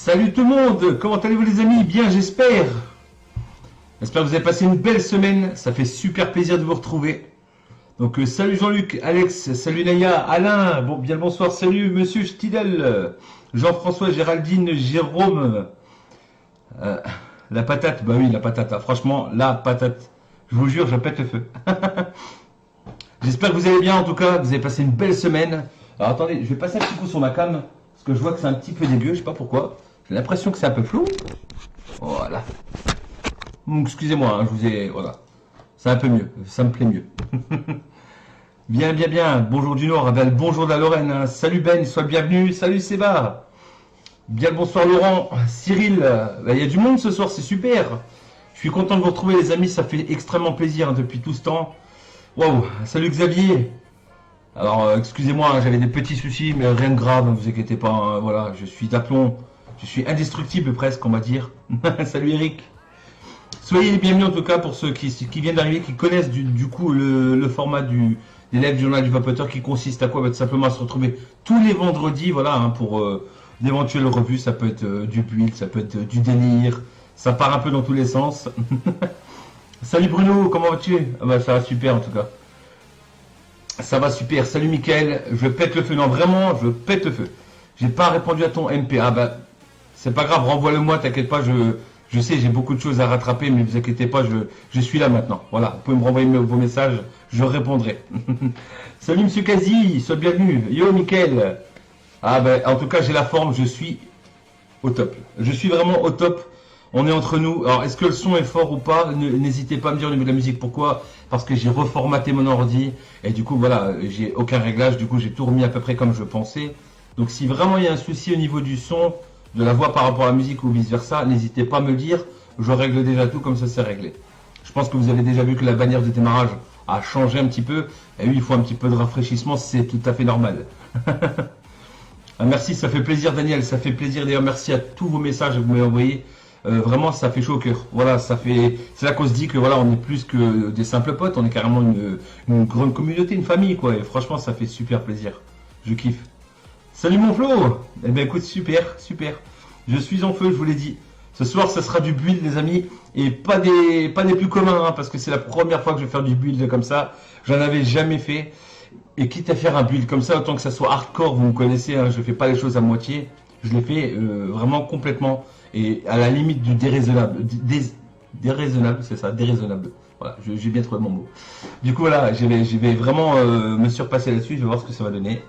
Salut tout le monde, comment allez-vous les amis? Bien j'espère. J'espère que vous avez passé une belle semaine, ça fait super plaisir de vous retrouver. Donc salut Jean-Luc, Alex, salut Naya, Alain, bon, bien le bonsoir, salut Monsieur Stidel, Jean-François, Géraldine, Jérôme, euh, la patate, bah oui la patate, là, franchement la patate, je vous jure je pète le feu. J'espère que vous allez bien en tout cas, que vous avez passé une belle semaine. Alors attendez, je vais passer un petit coup sur ma cam, parce que je vois que c'est un petit peu dégueu, je sais pas pourquoi. J'ai l'impression que c'est un peu flou. Voilà. Excusez-moi, hein, je vous ai... Voilà. C'est un peu mieux, ça me plaît mieux. Bien, bien, bien. Bonjour du Nord, Abel. Bonjour de la Lorraine. Hein. Salut Ben, sois le bienvenu. Salut Séba. Bien le bonsoir Laurent. Cyril, il y a du monde ce soir, c'est super. Je suis content de vous retrouver les amis, ça fait extrêmement plaisir hein, depuis tout ce temps. Waouh, salut Xavier. Alors, excusez-moi, hein, j'avais des petits soucis, mais rien de grave, ne vous inquiétez pas. Hein, voilà, je suis d'aplomb. Je suis indestructible presque, on va dire. Salut Eric. Soyez les bienvenus en tout cas pour ceux qui viennent d'arriver, qui connaissent du coup le format des lives du journal du vapoteur qui consiste à quoi? Tout simplement à se retrouver tous les vendredis, voilà, hein, pour d'éventuelles revues. Ça peut être du build, ça peut être du délire. Ça part un peu dans tous les sens. Salut Bruno, comment vas-tu? Ah bah, ça va super en tout cas. Ça va super. Salut Mickaël, je pète le feu. Non, vraiment, je pète le feu. J'ai pas répondu à ton MP. Ah bah, c'est pas grave, renvoie-le-moi, t'inquiète pas, je sais, j'ai beaucoup de choses à rattraper, mais ne vous inquiétez pas, je suis là maintenant. Voilà, vous pouvez me renvoyer vos messages, je répondrai. Salut Monsieur Kazi, sois le bienvenu. Yo Mickaël. Ah ben, en tout cas, j'ai la forme, je suis au top. Je suis vraiment au top. On est entre nous. Alors, est-ce que le son est fort ou pas? N'hésitez pas à me dire au niveau de la musique. Pourquoi? Parce que j'ai reformaté mon ordi. Et du coup, voilà, j'ai aucun réglage. Du coup, j'ai tout remis à peu près comme je pensais. Donc, si vraiment il y a un souci au niveau du son, de la voix par rapport à la musique ou vice versa, n'hésitez pas à me le dire, je règle déjà tout comme ça c'est réglé. Je pense que vous avez déjà vu que la bannière de démarrage a changé un petit peu, et oui il faut un petit peu de rafraîchissement, c'est tout à fait normal. Ah, merci, ça fait plaisir Daniel, ça fait plaisir d'ailleurs, merci à tous vos messages que vous m'avez envoyés, vraiment ça fait chaud au cœur, voilà, c'est là qu'on se dit que voilà, on est plus que des simples potes, on est carrément une grande communauté, une famille quoi, et franchement ça fait super plaisir, je kiffe. Salut mon Flo. Eh ben écoute, super, super. Je suis en feu, je vous l'ai dit. Ce soir, ça sera du build, les amis, et pas des plus communs, hein, parce que c'est la première fois que je vais faire du build comme ça. J'en avais jamais fait. Et quitte à faire un build comme ça, autant que ça soit hardcore, vous me connaissez, hein, je fais pas les choses à moitié. Je les fais vraiment complètement et à la limite du déraisonnable. Déraisonnable, c'est ça, déraisonnable. Voilà, j'ai bien trouvé mon mot. Du coup, voilà, je vais vraiment me surpasser là-dessus. Je vais voir ce que ça va donner.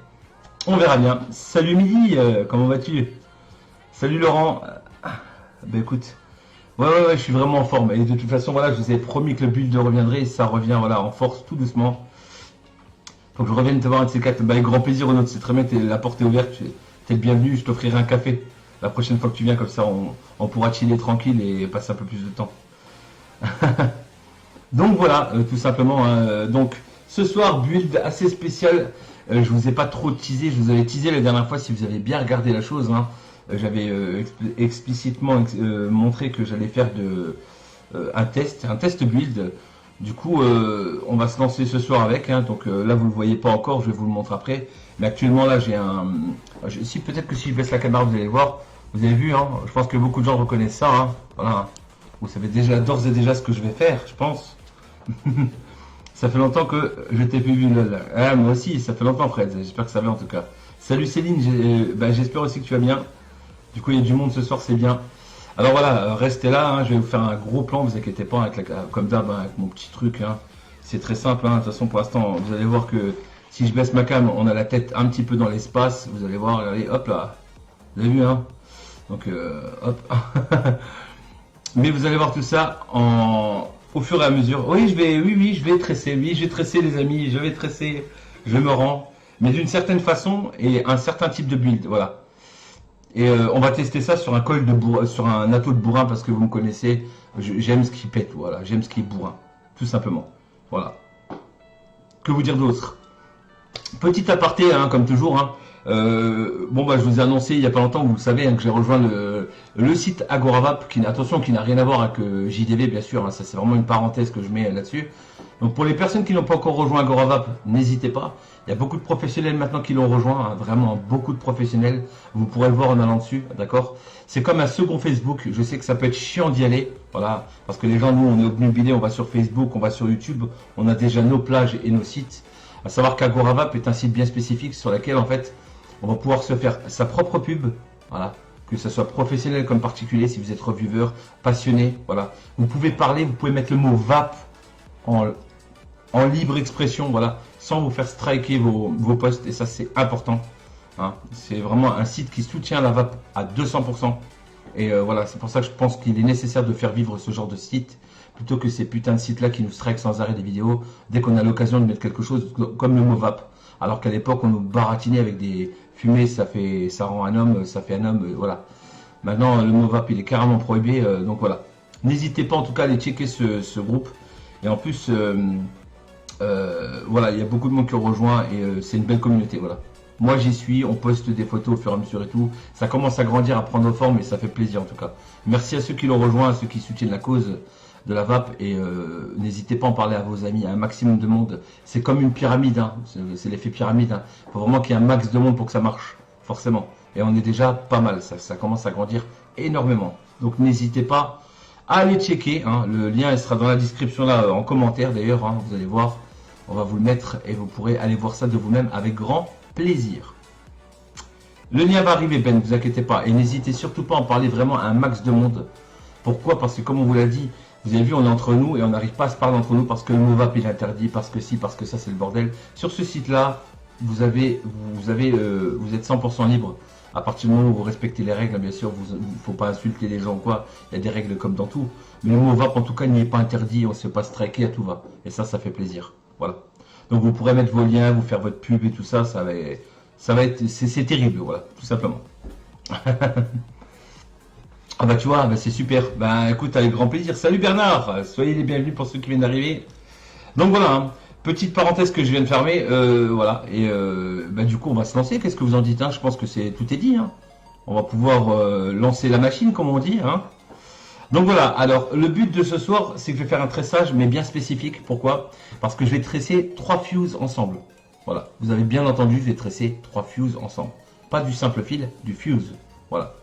On verra bien. Salut Midi, comment vas-tu? Salut Laurent. Ben écoute, ouais, je suis vraiment en forme. Et de toute façon, voilà, je vous avais promis que le build reviendrait et ça revient, voilà, en force, tout doucement. Faut que je revienne te voir un de ces quatre. Ben, avec grand plaisir, Renaud, c'est très bien, la porte est ouverte, t'es le bienvenu, je t'offrirai un café. La prochaine fois que tu viens, comme ça, on pourra chiller tranquille et passer un peu plus de temps. Donc voilà, tout simplement. Hein, donc, ce soir, build assez spécial. Je vous ai pas trop teasé, je vous avais teasé la dernière fois si vous avez bien regardé la chose. Hein. J'avais explicitement montré que j'allais faire un test build. Du coup, on va se lancer ce soir avec. Hein. Donc là, vous le voyez pas encore, je vais vous le montrer après. Mais actuellement, là, j'ai si peut-être que si je baisse la caméra, vous allez voir. Vous avez vu, hein. Je pense que beaucoup de gens reconnaissent ça. Hein. Voilà. Vous savez déjà d'ores et déjà ce que je vais faire, je pense. Ça fait longtemps que je t'ai plus vu, lol. Ah, moi aussi, ça fait longtemps, Fred. J'espère que ça va en tout cas. Salut Céline, j'espère aussi que tu vas bien. Du coup, il y a du monde ce soir, c'est bien. Alors voilà, restez là, hein, je vais vous faire un gros plan, vous inquiétez pas, comme d'hab, hein, avec mon petit truc. Hein. C'est très simple, hein. De toute façon, pour l'instant, vous allez voir que si je baisse ma cam, on a la tête un petit peu dans l'espace. Vous allez voir, regardez, hop là. Vous avez vu, hein. Donc, hop. Mais vous allez voir tout ça au fur et à mesure. Oui, je vais tresser. Oui, je vais tresser, les amis. Je vais tresser. Je me rends. Mais d'une certaine façon et un certain type de build. Voilà. Et on va tester ça sur un col sur un atto de bourrin parce que vous me connaissez. J'aime ce qui pète. Voilà. J'aime ce qui est bourrin. Tout simplement. Voilà. Que vous dire d'autre? Petit aparté, hein, comme toujours. Hein. Bon bah je vous ai annoncé il y a pas longtemps, vous le savez, hein, que j'ai rejoint le site Agoravap, attention, qui n'a rien à voir avec JDV bien sûr, hein, ça c'est vraiment une parenthèse que je mets là-dessus. Donc pour les personnes qui n'ont pas encore rejoint Agoravap, n'hésitez pas. Il y a beaucoup de professionnels maintenant qui l'ont rejoint, hein, vraiment beaucoup de professionnels. Vous pourrez le voir en allant dessus, d'accord. C'est comme un second Facebook. Je sais que ça peut être chiant d'y aller, voilà, parce que les gens, nous, on est obnubilés, on va sur Facebook, on va sur YouTube, on a déjà nos plages et nos sites. À savoir qu'Agoravap est un site bien spécifique sur lequel en fait on va pouvoir se faire sa propre pub, voilà, que ce soit professionnel comme particulier, si vous êtes reviewer, passionné, voilà. Vous pouvez parler, vous pouvez mettre le mot VAP en libre expression, voilà, sans vous faire striker vos posts, et ça c'est important. Hein. C'est vraiment un site qui soutient la VAP à 200%. Et voilà, c'est pour ça que je pense qu'il est nécessaire de faire vivre ce genre de site, plutôt que ces putains de sites là qui nous strike sans arrêt des vidéos, dès qu'on a l'occasion de mettre quelque chose comme le mot VAP. Alors qu'à l'époque on nous baratinait avec des fumées, ça rend un homme, ça fait un homme, voilà. Maintenant le mot VAP il est carrément prohibé, donc voilà. N'hésitez pas en tout cas à aller checker ce groupe. Et en plus, voilà, il y a beaucoup de monde qui ont rejoint et c'est une belle communauté, voilà. Moi j'y suis, on poste des photos au fur et à mesure et tout. Ça commence à grandir, à prendre forme et ça fait plaisir en tout cas. Merci à ceux qui l'ont rejoint, à ceux qui soutiennent la cause de la VAP et n'hésitez pas à en parler à vos amis, à un maximum de monde. C'est comme une pyramide, hein. C'est l'effet pyramide. Hein. Il faut vraiment qu'il y ait un max de monde pour que ça marche, forcément. Et on est déjà pas mal, ça commence à grandir énormément. Donc n'hésitez pas à aller checker, hein. Le lien il sera dans la description là, en commentaire d'ailleurs, hein. Vous allez voir, on va vous le mettre et vous pourrez aller voir ça de vous-même avec grand plaisir. Le lien va arriver, Ben, ne vous inquiétez pas. Et n'hésitez surtout pas à en parler vraiment à un max de monde. Pourquoi? Parce que comme on vous l'a dit, vous avez vu, on est entre nous et on n'arrive pas à se parler entre nous parce que le mot VAP est interdit, parce que si, parce que ça, c'est le bordel. Sur ce site-là, vous êtes 100% libre. À partir du moment où vous respectez les règles, bien sûr, il ne faut pas insulter les gens ou quoi. Il y a des règles comme dans tout. Mais le mot VAP, en tout cas, n'y est pas interdit. On ne se fait pas striker, à tout va. Et ça fait plaisir. Voilà. Donc vous pourrez mettre vos liens, vous faire votre pub et tout ça. Ça va être, c'est terrible, voilà, tout simplement. Ah bah tu vois, bah c'est super. Bah écoute, avec grand plaisir. Salut Bernard, soyez les bienvenus pour ceux qui viennent d'arriver. Donc voilà, hein. Petite parenthèse que je viens de fermer, voilà. Et bah du coup on va se lancer. Qu'est-ce que vous en dites, hein? Je pense que tout est dit. Hein. On va pouvoir lancer la machine, comme on dit. Hein. Donc voilà. Alors le but de ce soir, c'est que je vais faire un tressage, mais bien spécifique. Pourquoi? Parce que je vais tresser 3 fuses ensemble. Voilà. Vous avez bien entendu, je vais tresser 3 fuses ensemble. Pas du simple fil, du fuse. Voilà.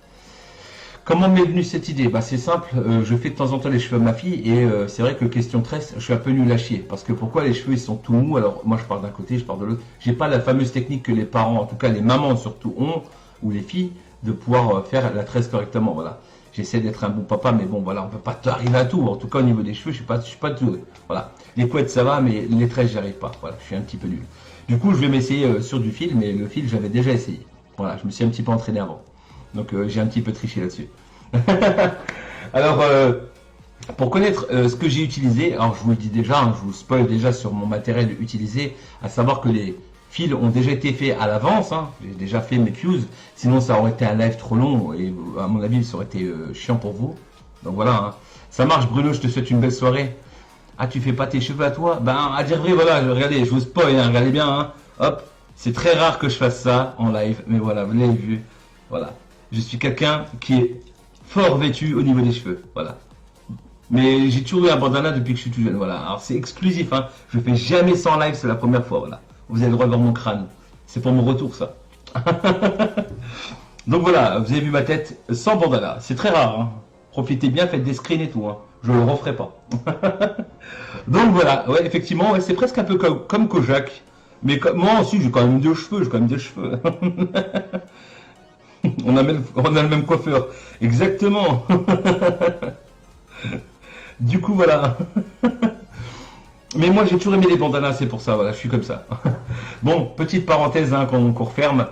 Comment m'est venue cette idée? Bah c'est simple, je fais de temps en temps les cheveux à ma fille et c'est vrai que question tresse, je suis un peu nul à chier. Parce que pourquoi les cheveux ils sont tout mous? Alors moi je pars d'un côté, je pars de l'autre. J'ai pas la fameuse technique que les parents, en tout cas les mamans surtout ont, ou les filles, de pouvoir faire la tresse correctement. Voilà. J'essaie d'être un bon papa, mais bon voilà, on peut pas arriver à tout. En tout cas au niveau des cheveux, je suis pas tout. Voilà. Les couettes ça va, mais les tresses j'y arrive pas. Voilà, je suis un petit peu nul. Du coup je vais m'essayer sur du fil, mais le fil j'avais déjà essayé. Voilà, je me suis un petit peu entraîné avant. Donc j'ai un petit peu triché là-dessus. Alors, pour connaître ce que j'ai utilisé, alors je vous le dis déjà, hein, je vous spoil déjà sur mon matériel utilisé, à savoir que les fils ont déjà été faits à l'avance, hein, j'ai déjà fait mes fuses, sinon ça aurait été un live trop long et à mon avis ça aurait été chiant pour vous. Donc voilà, hein. Ça marche Bruno, je te souhaite une belle soirée. Ah tu fais pas tes cheveux à toi? Ben à dire vrai, voilà, regardez, je vous spoil, hein, regardez bien, hein. Hop, c'est très rare que je fasse ça en live, mais voilà, vous l'avez vu, voilà. Je suis quelqu'un qui est fort vêtu au niveau des cheveux, voilà. Mais j'ai toujours eu un bandana depuis que je suis tout jeune, voilà. Alors c'est exclusif, hein. Je fais jamais ça en live, c'est la première fois, voilà. Vous avez le droit de voir mon crâne. C'est pour mon retour, ça. Donc voilà, vous avez vu ma tête sans bandana. C'est très rare, hein. Profitez bien, faites des screens et tout, hein. Je le referai pas. Donc voilà, ouais, effectivement, ouais, c'est presque un peu comme Kojak. Mais moi aussi, j'ai quand même deux cheveux, On a le même coiffeur. Exactement. Du coup, voilà. Mais moi, j'ai toujours aimé les bandanas, c'est pour ça, voilà, je suis comme ça. Bon, petite parenthèse, hein, qu'on referme.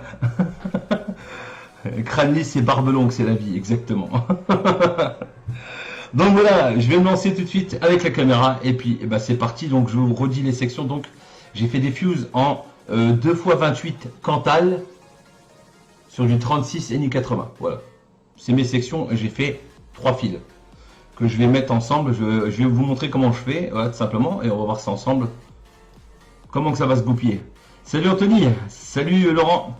Crâne lisse et barbe longue, c'est la vie, exactement. Donc voilà, je vais me lancer tout de suite avec la caméra. Et puis, eh ben, c'est parti. Donc, je vous redis les sections. Donc, j'ai fait des fuses en 2x28 Cantal sur du 36 et du 80. Voilà. C'est mes sections. J'ai fait 3 fils que je vais mettre ensemble. Je vais vous montrer comment je fais, voilà, tout simplement. Et on va voir ça ensemble. Comment que ça va se goupiller. Salut Anthony. Salut Laurent.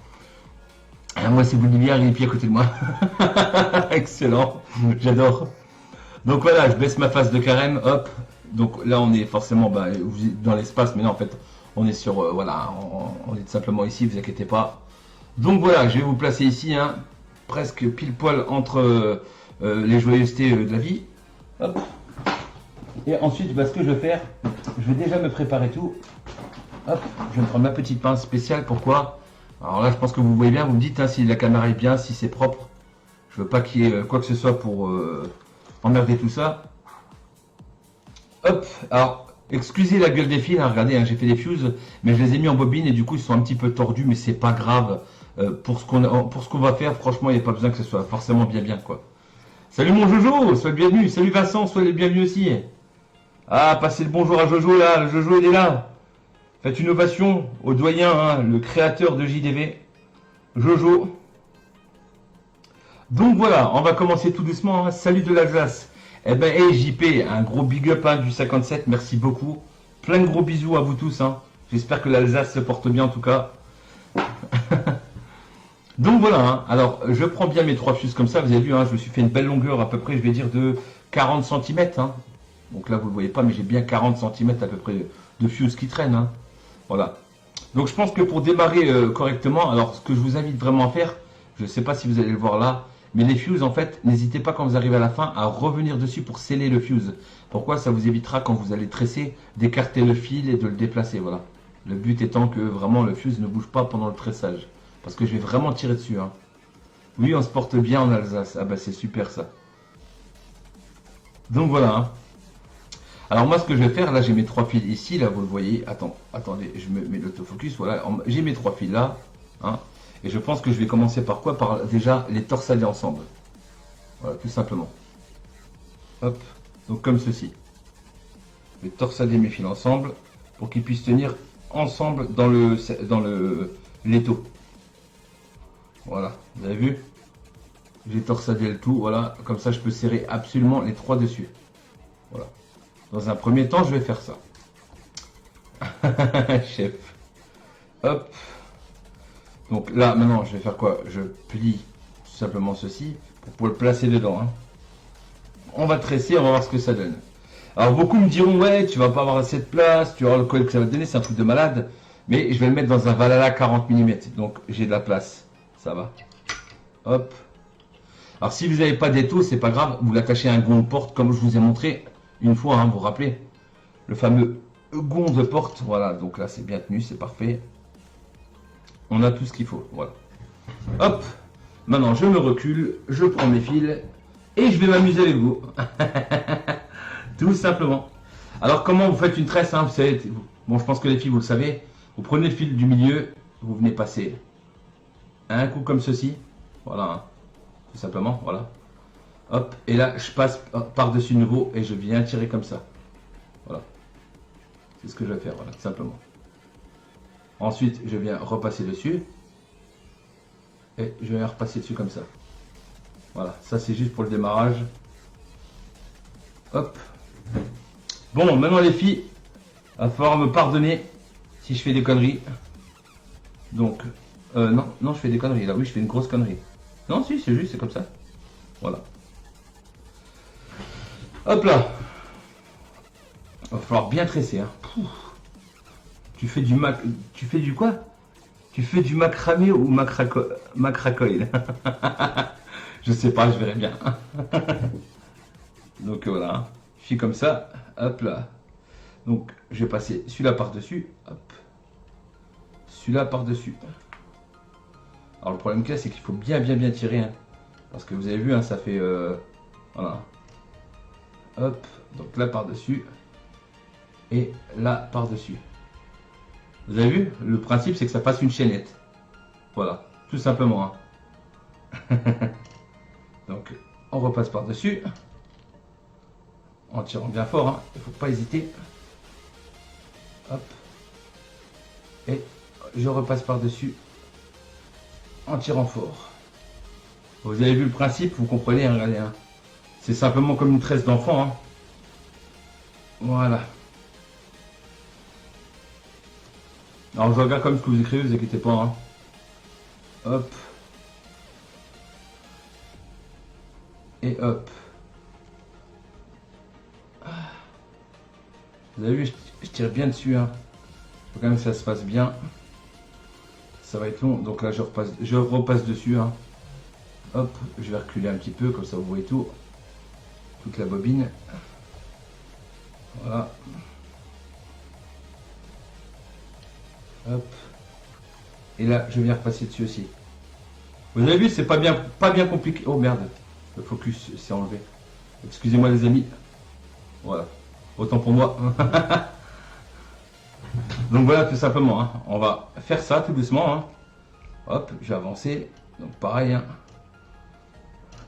Moi, c'est Bolivière, il est pied à côté de moi. Excellent, j'adore. Donc voilà, je baisse ma face de carême, hop. Donc là, on est forcément dans l'espace, mais non, en fait, on est sur, voilà, on est simplement ici, vous inquiétez pas. Donc voilà, je vais vous placer ici, hein, presque pile poil entre les joyeusetés de la vie. Hop. Et ensuite, ce que je vais faire, je vais déjà me préparer tout. Hop, je vais me prendre ma petite pince spéciale. Pourquoi? Alors là, je pense que vous voyez bien, vous me dites hein, si la caméra est bien, si c'est propre. Je veux pas qu'il y ait quoi que ce soit pour emmerder tout ça. Hop, alors, excusez la gueule des fils, hein, regardez, hein, j'ai fait des fuses, mais je les ai mis en bobine et du coup, ils sont un petit peu tordus, mais c'est pas grave. Pour ce qu'on va faire, franchement, il n'y a pas besoin que ce soit forcément bien, quoi. Salut mon Jojo, sois le bienvenu. Salut Vincent, sois le bienvenu aussi. Ah, passez le bonjour à Jojo là, le Jojo il est là. Faites une ovation au doyen, hein, le créateur de JDV, Jojo. Donc voilà, on va commencer tout doucement. Hein. Salut de l'Alsace. Eh ben, hey, JP, un gros big up hein, du 57, merci beaucoup. Plein de gros bisous à vous tous. Hein. J'espère que l'Alsace se porte bien en tout cas. Donc voilà, hein. Alors je prends bien mes 3 fuses comme ça, vous avez vu, hein, je me suis fait une belle longueur à peu près, je vais dire de 40 cm. Hein. Donc là vous ne le voyez pas, mais j'ai bien 40 cm à peu près de fuse qui traîne. Hein. Voilà. Donc je pense que pour démarrer correctement, alors ce que je vous invite vraiment à faire, je ne sais pas si vous allez le voir là, mais les fuses en fait, n'hésitez pas quand vous arrivez à la fin à revenir dessus pour sceller le fuse. Pourquoi? Ça vous évitera quand vous allez tresser d'écarter le fil et de le déplacer, voilà. Le but étant que vraiment le fuse ne bouge pas pendant le tressage. Parce que je vais vraiment tirer dessus. Hein. Oui, on se porte bien en Alsace. Ah bah c'est super ça. Donc voilà. Hein. Alors moi ce que je vais faire, là j'ai mes 3 fils ici, là vous le voyez. Attendez, je me mets l'autofocus. Voilà, j'ai mes 3 fils là. Hein, et je pense que je vais commencer par quoi? Par déjà les torsader ensemble. Voilà, tout simplement. Hop, donc comme ceci. Je vais torsader mes fils ensemble pour qu'ils puissent tenir ensemble dans l'étau. Voilà, vous avez vu? J'ai torsadé le tout, voilà, comme ça je peux serrer absolument les 3 dessus. Voilà. Dans un premier temps, je vais faire ça. Chef. Hop. Donc là, maintenant, je vais faire quoi? Je plie tout simplement ceci pour le placer dedans. Hein. On va tresser, on va voir ce que ça donne. Alors beaucoup me diront, ouais, tu vas pas avoir assez de place, tu auras le coil que ça va te donner, c'est un truc de malade. Mais je vais le mettre dans un Valhalla 40 mm, donc j'ai de la place. Ça va. Hop. Alors si vous n'avez pas d'étau, c'est pas grave, vous l'attachez à un gond de porte comme je vous ai montré une fois, hein, vous vous rappelez. Le fameux gond de porte, voilà, donc là c'est bien tenu, c'est parfait. On a tout ce qu'il faut, voilà. Hop. Maintenant je me recule, je prends mes fils et je vais m'amuser avec vous. Tout simplement. Alors comment vous faites une tresse, hein, vous savez, bon je pense que les filles vous le savez, vous prenez le fil du milieu, vous venez passer un coup comme ceci, voilà, hein, tout simplement, voilà. Hop, et là je passe par-dessus de nouveau et je viens tirer comme ça. Voilà. C'est ce que je vais faire, voilà, tout simplement. Ensuite, je viens repasser dessus. Et je viens repasser dessus comme ça. Voilà, ça c'est juste pour le démarrage. Hop. Bon, maintenant les filles, il va falloir me pardonner si je fais des conneries. Donc, non, je fais des conneries. Là, oui, je fais une grosse connerie. Non, si, c'est juste, c'est comme ça. Voilà. Hop là. Il va falloir bien tresser. Hein. Tu fais du quoi? Tu fais du macramé ou macracoil? Je sais pas, je verrai bien. Donc voilà. Je suis comme ça. Hop là. Donc je vais passer celui-là par-dessus. Hop. Celui-là par-dessus. Alors le problème qu'il y a, c'est qu'il faut bien tirer. Hein. Parce que vous avez vu, hein, ça fait... voilà. Hop. Donc là par-dessus. Et là par-dessus. Vous avez vu? Le principe, c'est que ça fasse une chaînette. Voilà. Tout simplement. Hein. Donc on repasse par-dessus. En tirant bien fort. Hein. Il ne faut pas hésiter. Hop. Et je repasse par-dessus en tirant fort. Vous avez vu le principe, vous comprenez, hein, regardez. Hein. C'est simplement comme une tresse d'enfant. Hein. Voilà. Alors je regarde comme ce que vous écrivez, vous inquiétez pas. Hein. Hop. Et hop. Vous avez vu, je tire bien dessus. Hein. Faut quand même que ça se passe bien. Ça va être long. Donc là, je repasse dessus. Hein. Hop, je vais reculer un petit peu, comme ça vous voyez tout. Toute la bobine. Voilà. Hop. Et là, je viens repasser dessus aussi. Vous avez vu, c'est pas bien compliqué. Oh merde, le focus s'est enlevé. Excusez-moi les amis. Voilà. Autant pour moi. Donc voilà, tout simplement. Hein. On va faire ça tout doucement. Hein. Hop, je vais avancer. Donc pareil. Hein.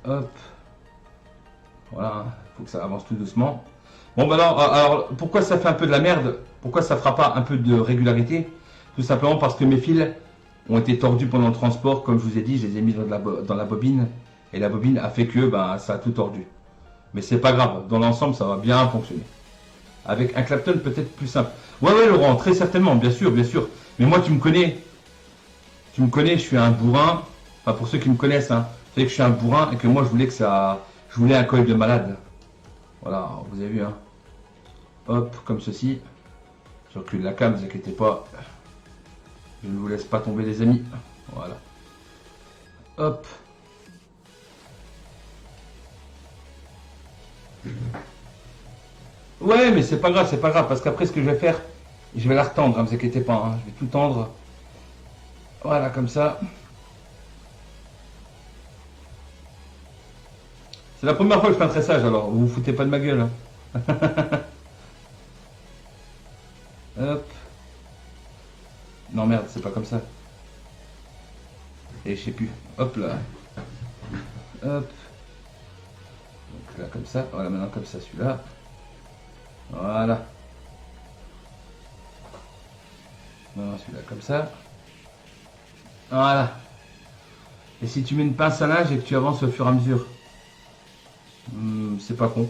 Hop. Voilà. Il faut que ça avance tout doucement. Bon, bah alors, pourquoi ça fait un peu de la merde? Pourquoi ça fera pas un peu de régularité? Tout simplement parce que mes fils ont été tordus pendant le transport. Comme je vous ai dit, je les ai mis dans la bobine. Et la bobine a fait que bah, ça a tout tordu. Mais c'est pas grave. Dans l'ensemble, ça va bien fonctionner. Avec un Clapton peut-être plus simple. Ouais, Laurent, très certainement, bien sûr, bien sûr. Mais moi, tu me connais. Tu me connais, je suis un bourrin. Enfin, pour ceux qui me connaissent, hein, vous savez que je suis un bourrin et que moi, je voulais que ça... Je voulais un coil de malade. Voilà, vous avez vu, hein. Hop, comme ceci. Je recule la cam, ne vous inquiétez pas. Je ne vous laisse pas tomber, les amis. Voilà. Hop. Ouais, mais c'est pas grave, parce qu'après, ce que je vais faire, je vais la retendre, ne vous inquiétez pas, hein, je vais tout tendre. Voilà, comme ça. C'est la première fois que je fais un tressage, alors vous vous foutez pas de ma gueule. Hein. Hop. Non, merde, c'est pas comme ça. Et je sais plus. Hop là. Hop. Donc là, comme ça. Voilà, maintenant comme ça, celui-là. Voilà. Non, celui-là comme ça. Voilà. Et si tu mets une pince à linge et que tu avances au fur et à mesure. C'est pas con.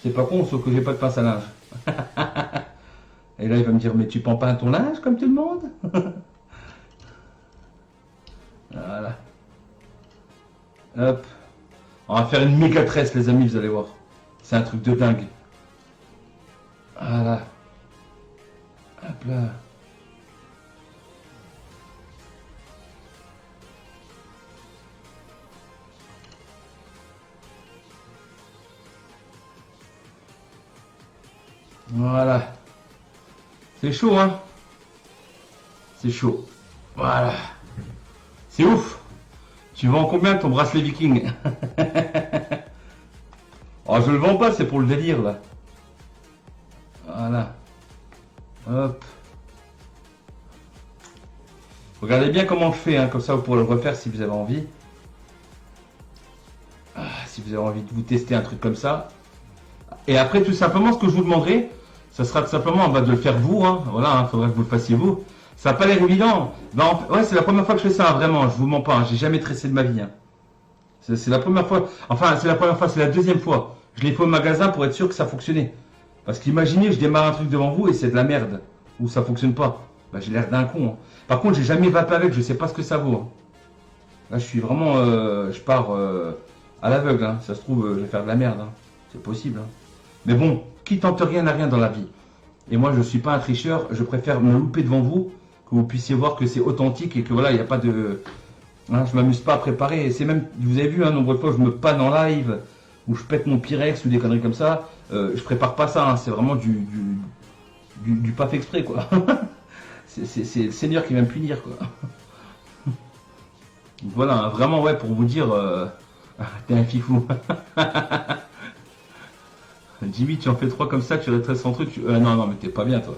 C'est pas con, sauf que j'ai pas de pince à linge. Et là, il va me dire, mais tu prends pas ton linge comme tout le monde? Voilà. Hop. On va faire une méga tresse, les amis, vous allez voir. C'est un truc de dingue. Voilà. Hop là. Voilà. C'est chaud, hein? C'est chaud. Voilà. C'est ouf. Tu vends combien ton bracelet viking? Oh, je le vends pas, c'est pour le délire, là. Voilà. Hop. Regardez bien comment je fais, hein, comme ça vous pourrez le refaire si vous avez envie. Si vous avez envie de vous tester un truc comme ça. Et après, tout simplement, ce que je vous demanderai, ça sera tout simplement de le faire vous. Hein. Voilà, il faudra que vous le fassiez vous. Ça n'a pas l'air évident. Ben, ouais, c'est la première fois que je fais ça, hein, vraiment. Je vous mens pas. Hein, j'ai jamais tressé de ma vie. Hein. C'est la première fois. Enfin, c'est la première fois, c'est la deuxième fois. Je l'ai fait au magasin pour être sûr que ça fonctionnait. Parce qu'imaginez, je démarre un truc devant vous et c'est de la merde. Ou ça fonctionne pas. Ben, j'ai l'air d'un con. Hein. Par contre, j'ai jamais vapé avec. Je sais pas ce que ça vaut. Hein. Là, je suis vraiment. Je pars à l'aveugle. Hein. Ça se trouve, je vais faire de la merde. Hein. C'est possible. Hein. Mais bon, qui tente rien n'a rien dans la vie. Et moi, je ne suis pas un tricheur. Je préfère me louper devant vous, que vous puissiez voir que c'est authentique et que voilà, il n'y a pas de... Hein, je m'amuse pas à préparer. C'est même, vous avez vu, un nombre de fois, je me panne en live, ou je pète mon Pyrex, ou des conneries comme ça. Je prépare pas ça. Hein, c'est vraiment du pas fait exprès, quoi. C'est le Seigneur qui va me punir, quoi. Voilà, hein, vraiment, ouais, pour vous dire... t'es un fifou. Jimmy, tu en fais 3 comme ça, tu retresses son truc. Non, mais t'es pas bien, toi.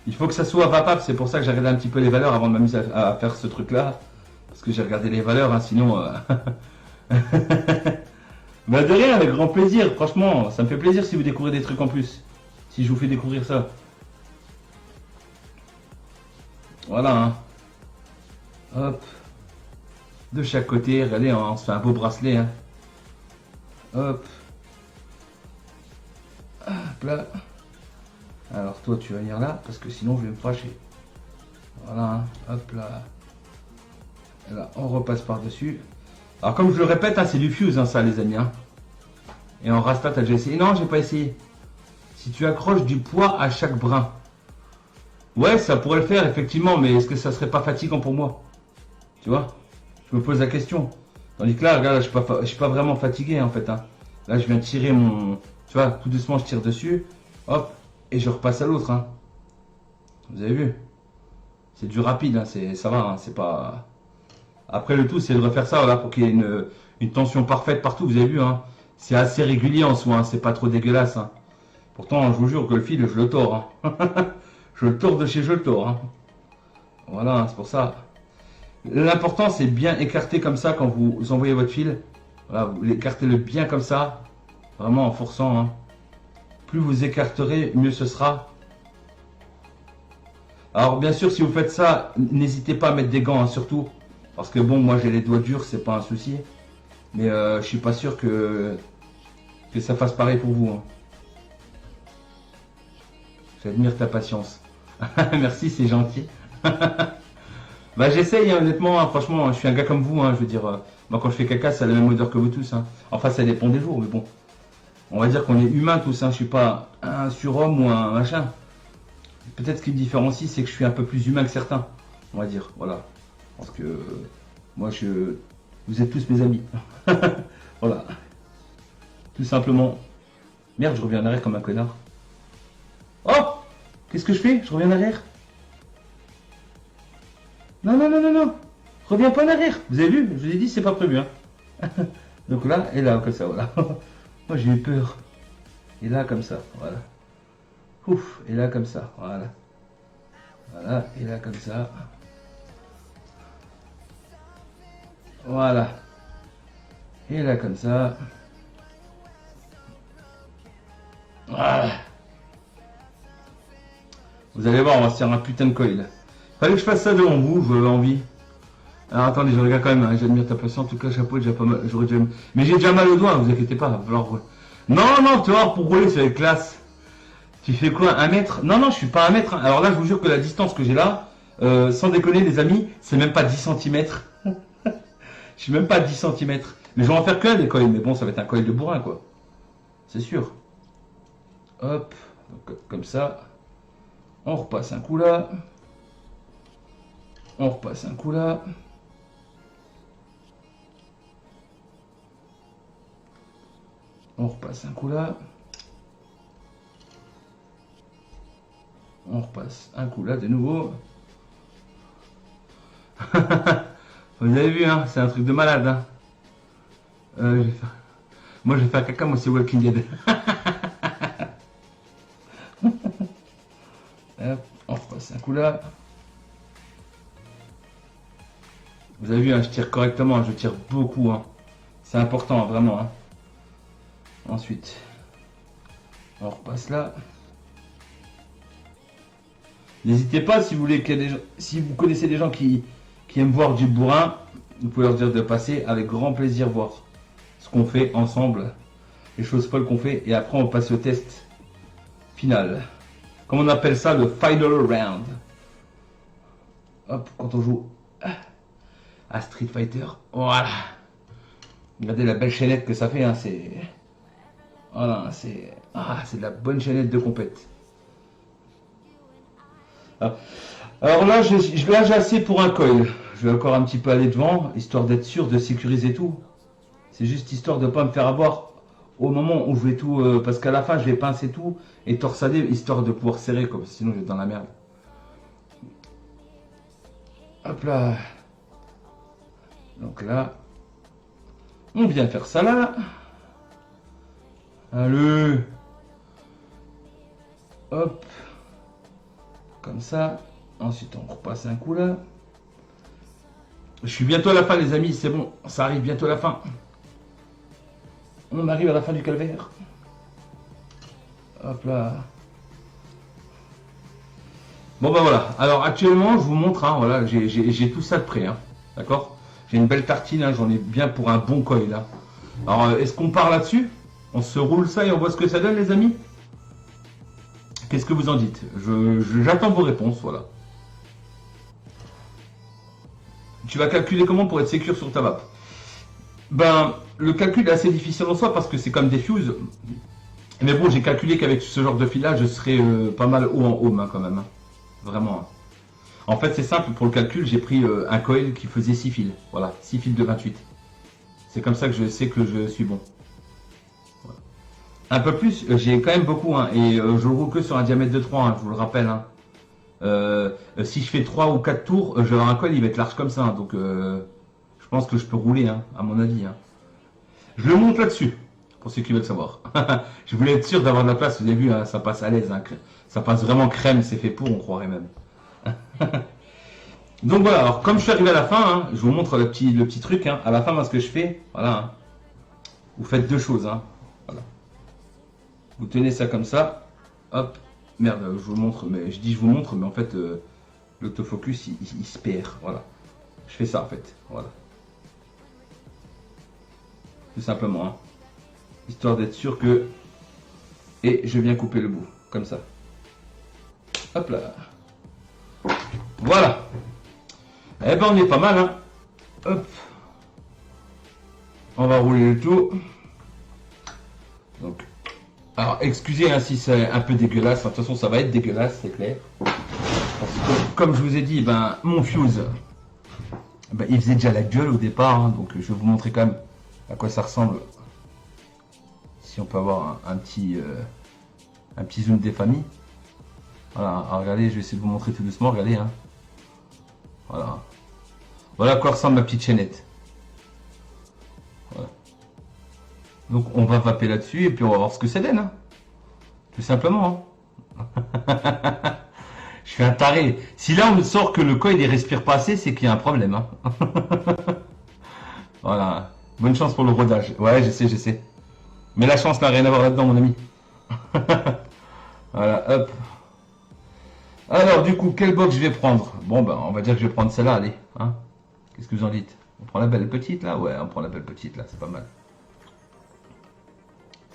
Il faut que ça soit vapable, c'est pour ça que j'ai regardé un petit peu les valeurs avant de m'amuser à faire ce truc-là. Parce que j'ai regardé les valeurs, hein, sinon... Bah de rien, avec grand plaisir, franchement, ça me fait plaisir si vous découvrez des trucs en plus. Si je vous fais découvrir ça. Voilà, hein. Hop. De chaque côté, regardez, hein, on se fait un beau bracelet, hein. Hop. Hop là. Alors toi tu vas venir là parce que sinon je vais me fâcher. Voilà, hein. Hop là. Et là on repasse par dessus. Alors comme je le répète, hein, c'est du fuse hein, ça les amis. Hein. Et en rasta, t'as déjà essayé? Non, j'ai pas essayé. Si tu accroches du poids à chaque brin. Ouais, ça pourrait le faire, effectivement, mais est-ce que ça serait pas fatigant pour moi? Tu vois? Je me pose la question. Tandis que là, regarde, je suis pas vraiment fatigué, en fait. Hein. Là, je viens de tirer mon... Tu vois, tout doucement, je tire dessus. Hop, et je repasse à l'autre. Hein. Vous avez vu? C'est du rapide, hein, ça va, hein, c'est pas... Après, le tout, c'est de refaire ça, voilà, pour qu'il y ait une tension parfaite partout, vous avez vu, hein. C'est assez régulier en soi, hein, c'est pas trop dégueulasse. Hein. Pourtant, je vous jure que le fil, je le tords. Hein. Je le tords de chez je le tords. Hein. Voilà, hein, c'est pour ça. L'important, c'est bien écarter comme ça quand vous envoyez votre fil. Voilà, vous l'écartez-le bien comme ça, vraiment en forçant. Hein. Plus vous écarterez, mieux ce sera. Alors, bien sûr, si vous faites ça, n'hésitez pas à mettre des gants, hein, surtout. Parce que bon, moi j'ai les doigts durs, c'est pas un souci. Mais je suis pas sûr que ça fasse pareil pour vous. Hein. J'admire ta patience. Merci, c'est gentil. Bah j'essaye, hein, honnêtement, hein, franchement, je suis un gars comme vous, hein, je veux dire, moi quand je fais caca, ça a la même odeur que vous tous. Hein. Enfin, ça dépend des jours, mais bon. On va dire qu'on est humain tous, hein, je suis pas un surhomme ou un machin. Peut-être ce qui me différencie, c'est que je suis un peu plus humain que certains, on va dire, voilà. Parce que moi, vous êtes tous mes amis. Voilà. Tout simplement. Merde, je reviens en arrière comme un connard. Oh! Qu'est-ce que je fais? Je reviens en arrière. Non, non, non, non, non. Je reviens pas en arrière. Vous avez vu? Je vous ai dit, c'est pas prévu. Hein. Donc là, et là, comme ça, voilà. Moi, j'ai eu peur. Et là, comme ça, voilà. Ouf, et là, comme ça, voilà. Voilà, et là, comme ça. Voilà. Et là, comme ça. Voilà. Vous allez voir, on va se faire un putain de coil. Fallait que je fasse ça devant vous, j'avais envie. Alors attendez, je regarde quand même, hein, j'admire ta patience, en tout cas, chapeau, déjà pas mal, j'aurais déjà... Mais j'ai déjà mal au doigt, vous inquiétez pas, va falloir... Non, non, tu vois, pour rouler, c'est classe. Tu fais quoi, 1 mètre? Non, non, je suis pas 1 mètre. Hein. Alors là, je vous jure que la distance que j'ai là, sans déconner, les amis, c'est même pas 10 centimètres. Je suis même pas à 10 centimètres. Mais je vais en faire qu'un des coils, mais bon, ça va être un coil de bourrin, quoi. C'est sûr. Hop, donc, comme ça. On repasse un coup là. On repasse un coup là. On repasse un coup là. On repasse un coup là de nouveau. Vous avez vu, hein, c'est un truc de malade. Hein. Moi, je vais faire caca, moi, c'est Walking Dead. Hop, on repasse un coup là. Vous avez vu, hein, je tire correctement, hein, je tire beaucoup. Hein. C'est important, hein, vraiment. Hein. Ensuite, on repasse là. N'hésitez pas, si vous voulez qu'il y ait des gens, si vous connaissez des gens qui aiment voir du bourrin, vous pouvez leur dire de passer, avec grand plaisir voir ce qu'on fait ensemble, les choses folles qu'on fait, et après on passe au test final. Comme on appelle ça, le final round. Hop, quand on joue à Street Fighter, voilà. Regardez la belle chaînette que ça fait, hein, c'est... Voilà, c'est de la bonne chaînette de compète. Alors là, là j'ai assez pour un coil. Je vais encore un petit peu aller devant, histoire d'être sûr de sécuriser tout. C'est juste histoire de ne pas me faire avoir au moment où je vais tout... parce qu'à la fin, je vais pincer tout et torsader, histoire de pouvoir serrer, comme sinon je vais être dans la merde. Hop là. Donc là, on vient faire ça là. Allez. Hop. Comme ça. Ensuite, on repasse un coup là. Je suis bientôt à la fin, les amis. C'est bon. Ça arrive bientôt à la fin. On arrive à la fin du calvaire. Hop là. Bon ben voilà. Alors actuellement, je vous montre. Hein, voilà, j'ai tout ça de près. Hein, d'accord. J'ai une belle tartine. Hein, j'en ai bien pour un bon coil là. Alors, est-ce qu'on part là-dessus? On se roule ça et on voit ce que ça donne, les amis? Qu'est-ce que vous en dites? J'attends vos réponses, voilà. Tu vas calculer comment pour être sécure sur ta map? Ben, le calcul est assez difficile en soi parce que c'est comme des fuses. Mais bon, j'ai calculé qu'avec ce genre de filage, je serais pas mal haut en home hein, quand même. Hein. Vraiment. Hein. En fait, c'est simple, pour le calcul, j'ai pris un coil qui faisait 6 fils. Voilà, 6 fils de 28. C'est comme ça que je sais que je suis bon. Voilà. Un peu plus, j'ai quand même beaucoup. Hein, et je roule que sur un diamètre de 3, hein, je vous le rappelle. Hein. Si je fais 3 ou 4 tours, je vais avoir un coil, il va être large comme ça. Hein, donc, je pense que je peux rouler, hein, à mon avis. Hein. Je le monte là-dessus, pour ceux qui veulent savoir. Je voulais être sûr d'avoir de la place. Vous avez vu, hein, ça passe à l'aise. Hein, ça passe vraiment crème, c'est fait pour, on croirait même. Donc voilà, alors comme je suis arrivé à la fin, hein, je vous montre le petit truc. Hein. À la fin, moi, ce que je fais, voilà. Hein, vous faites deux choses. Hein, voilà. Vous tenez ça comme ça. Hop. Merde, je vous montre, mais je dis je vous montre, mais en fait, l'autofocus, il se perd. Voilà. Je fais ça en fait. Voilà. Tout simplement. Hein. Histoire d'être sûr que... Et je viens couper le bout. Comme ça. Hop là. Voilà. Eh ben on est pas mal. Hein. Hop. On va rouler le tout. Donc. Alors excusez hein, si c'est un peu dégueulasse. De toute façon ça va être dégueulasse, c'est clair. Parce que, comme je vous ai dit, ben, mon fuse, ben, il faisait déjà la gueule au départ. Hein, donc je vais vous montrer quand même à quoi ça ressemble. Si on peut avoir un petit zoom des familles. Voilà, alors regardez, je vais essayer de vous montrer tout doucement, regardez. Hein. Voilà. Voilà à quoi ressemble ma petite chaînette. Voilà. Donc on va vaper là-dessus et puis on va voir ce que ça donne. Hein. Tout simplement. Hein. Je suis un taré. Si là on me sort que le coil ne respire pas assez, c'est qu'il y a un problème. Hein. Voilà. Bonne chance pour le rodage. Ouais, je sais. Mais la chance n'a rien à voir là-dedans, mon ami. Voilà, hop. Alors, du coup, quelle box je vais prendre? Bon, ben, on va dire que je vais prendre celle-là, allez. Hein, qu'est-ce que vous en dites? On prend la belle petite, là? Ouais, on prend la belle petite, là, c'est pas mal.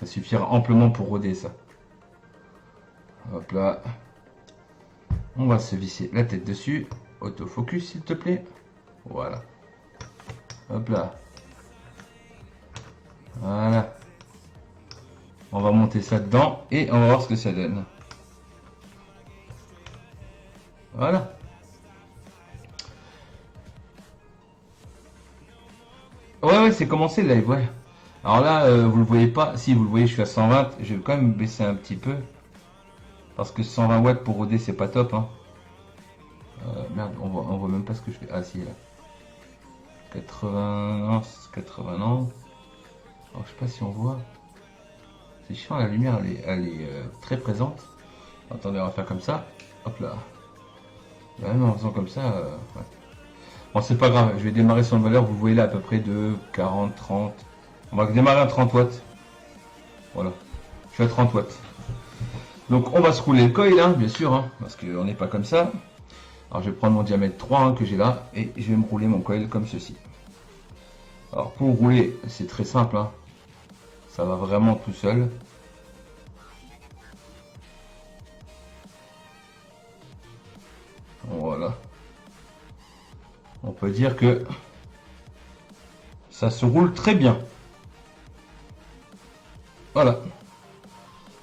Ça suffira amplement pour roder, ça. Hop là. On va se visser la tête dessus. Autofocus, s'il te plaît. Voilà. Hop là. Voilà. On va monter ça dedans et on va voir ce que ça donne. Voilà. Ouais, c'est commencé le live, ouais. Alors là, vous le voyez pas. Si vous le voyez, je suis à 120. Je vais quand même baisser un petit peu. Parce que 120 watts pour roder, c'est pas top. Hein. Merde, on voit même pas ce que je fais. Ah si, là. 80, non, 80, non. Alors, je sais pas si on voit. C'est chiant, la lumière, elle est très présente. Attendez, on va faire comme ça. Hop là. Même en faisant comme ça, ouais. Bon, c'est pas grave, je vais démarrer sur le valeur, vous voyez là à peu près de 40, 30. On va démarrer à 30 watts. Voilà, je suis à 30 watts. Donc on va se rouler le coil, hein, bien sûr, hein, parce qu'on n'est pas comme ça. Alors je vais prendre mon diamètre 3 hein, que j'ai là, et je vais me rouler mon coil comme ceci. Alors pour rouler, c'est très simple, hein. Ça va vraiment tout seul. Voilà. On peut dire que ça se roule très bien. Voilà.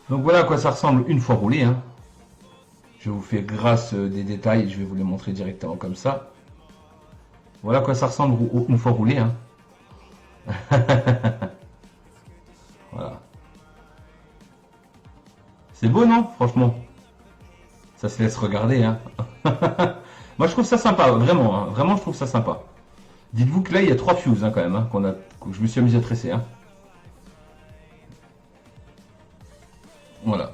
Donc voilà à quoi ça ressemble une fois roulé. Hein. Je vous fais grâce des détails, je vais vous les montrer directement comme ça. Voilà à quoi ça ressemble une fois roulé. Hein. Voilà. C'est beau, non? Franchement. Ça se laisse regarder. Hein. Moi, je trouve ça sympa, vraiment. Hein. Vraiment, je trouve ça sympa. Dites-vous que là, il y a 3 fuses hein, quand même, hein, que je me suis amusé à tresser. Hein. Voilà.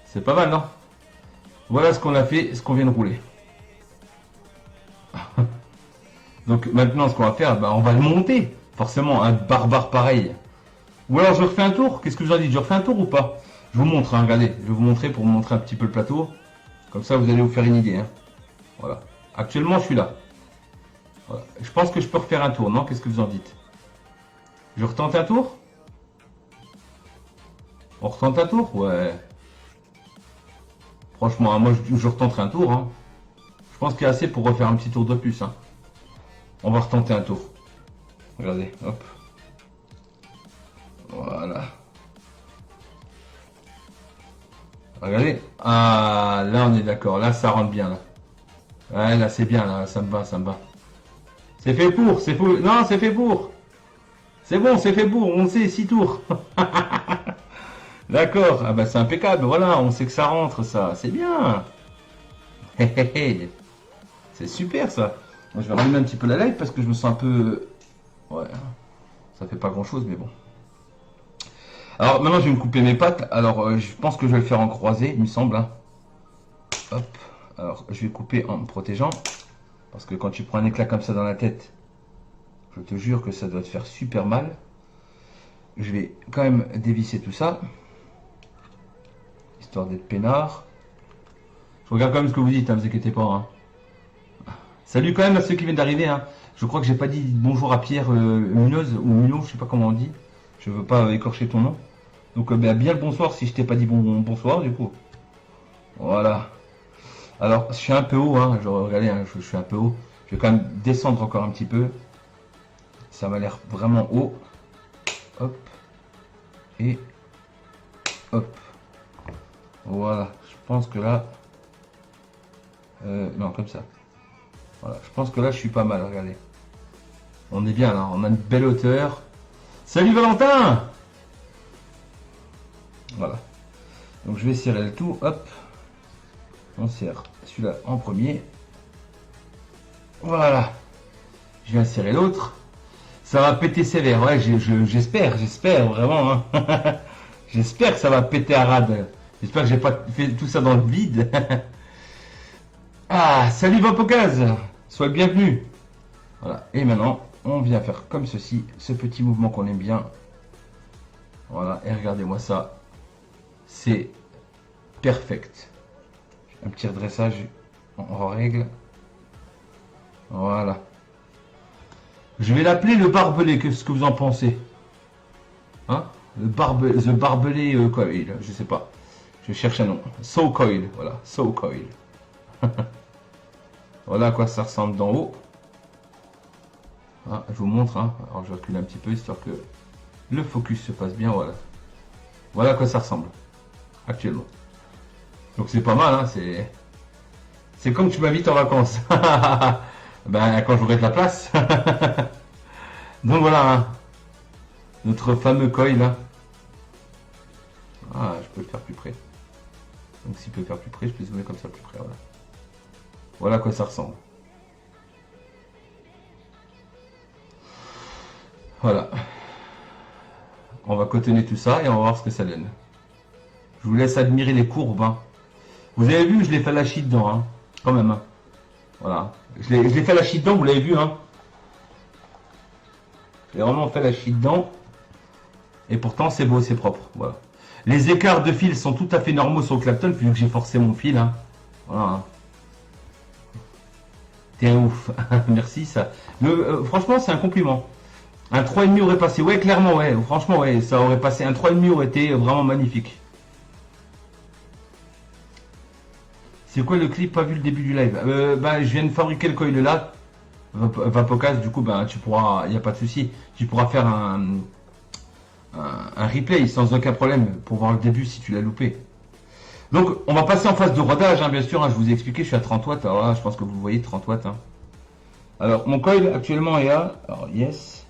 C'est pas mal, non? Voilà ce qu'on a fait, ce qu'on vient de rouler. Donc maintenant, ce qu'on va faire, bah, on va le monter. Forcément, un barbare pareil. Ou alors, je refais un tour. Qu'est-ce que vous en dites? Je refais un tour ou pas? Je vous montre, hein, regardez. Je vais vous montrer pour vous montrer un petit peu le plateau. Comme ça, vous allez vous faire une idée. Hein. Voilà. Actuellement, je suis là. Voilà. Je pense que je peux refaire un tour, non? Qu'est-ce que vous en dites? Je retente un tour? On retente un tour? Ouais. Franchement, hein, moi, je retenterai un tour. Hein. Je pense qu'il y a assez pour refaire un petit tour de plus. Hein. On va retenter un tour. Regardez, hop. Voilà. Regardez. Ah, là on est d'accord. Là ça rentre bien là. Ouais, là c'est bien là. Ça me va, ça me va. C'est fait pour, c'est pour. Non, c'est fait pour. C'est bon, c'est fait pour. On sait 6 tours. D'accord. Ah bah c'est impeccable. Voilà, on sait que ça rentre ça. C'est bien. C'est super ça. Moi, je vais rallumer un petit peu la light parce que je me sens un peu. Ouais. Ça fait pas grand chose, mais bon. Alors maintenant je vais me couper mes pattes. Alors je pense que je vais le faire en croisé, il me semble. Hein. Hop. Alors je vais couper en me protégeant. Parce que quand tu prends un éclat comme ça dans la tête, je te jure que ça doit te faire super mal. Je vais quand même dévisser tout ça. Histoire d'être peinard. Je regarde quand même ce que vous dites, ne vous inquiétez pas. Hein. Salut quand même à ceux qui viennent d'arriver. Hein. Je crois que j'ai pas dit bonjour à Pierre Munoz ou Munoz, je sais pas comment on dit. Je veux pas écorcher ton nom. Donc bien le bonsoir si je t'ai pas dit bonsoir du coup. Voilà. Alors je suis un peu haut, hein. Regardez, hein, je suis un peu haut. Je vais quand même descendre encore un petit peu. Ça m'a l'air vraiment haut. Hop. Et hop. Voilà. Je pense que là. Non, comme ça. Voilà. Je pense que là je suis pas mal, regardez. On est bien là, on a une belle hauteur. Salut Valentin! Voilà. Donc je vais serrer le tout, hop. On serre celui-là en premier. Voilà. Je vais insérer l'autre. Ça va péter sévère, ouais, j'espère vraiment. Hein. J'espère que ça va péter à rade. J'espère que j'ai pas fait tout ça dans le vide. Ah, salut Vapocaz! Sois le bienvenu. Voilà. Et maintenant, on vient faire comme ceci, ce petit mouvement qu'on aime bien. Voilà, et regardez-moi ça. C'est perfect. Un petit redressage en règle. Voilà. Je vais l'appeler le barbelé, qu'est-ce que vous en pensez? Hein? The barbelé coil, je sais pas. Je cherche un nom. So coil, voilà. So coil. Voilà à quoi ça ressemble d'en haut. Ah, je vous montre, hein. Alors je recule un petit peu histoire que le focus se passe bien, voilà. Voilà à quoi ça ressemble actuellement. Donc c'est pas mal, hein. C'est comme tu m'invites en vacances. Ben quand j'aurai de la place. Donc voilà, hein. Notre fameux coil là. Ah, je peux le faire plus près. Donc s'il peut le faire plus près, je peux zoomer comme ça plus près, voilà. Voilà à quoi ça ressemble. Voilà. On va cotonner tout ça et on va voir ce que ça donne. Je vous laisse admirer les courbes. Hein. Vous avez vu, je l'ai fait lâcher dedans, hein. Quand même. Hein. Voilà. Je l'ai fait lâcher dedans, vous l'avez vu. Hein. J'ai vraiment fait lâcher dedans. Et pourtant, c'est beau, c'est propre. Voilà. Les écarts de fil sont tout à fait normaux sur le Clapton, vu que j'ai forcé mon fil. Hein. Voilà. Hein. T'es un ouf. Merci, ça. Franchement, c'est un compliment. Un 3,5 aurait passé. Ouais, clairement, ouais. Franchement, ouais, ça aurait passé. Un 3,5 aurait été vraiment magnifique. C'est quoi le clip? Pas vu le début du live. Je viens de fabriquer le coil là. Vapocas, du coup, tu pourras. Il n'y a pas de souci. Tu pourras faire un replay sans aucun problème pour voir le début si tu l'as loupé. Donc, on va passer en phase de rodage, hein, bien sûr. Hein, je vous ai expliqué, je suis à 30 watts. Alors là, je pense que vous voyez 30 watts. Hein. Alors, mon coil actuellement est à. Alors, yes.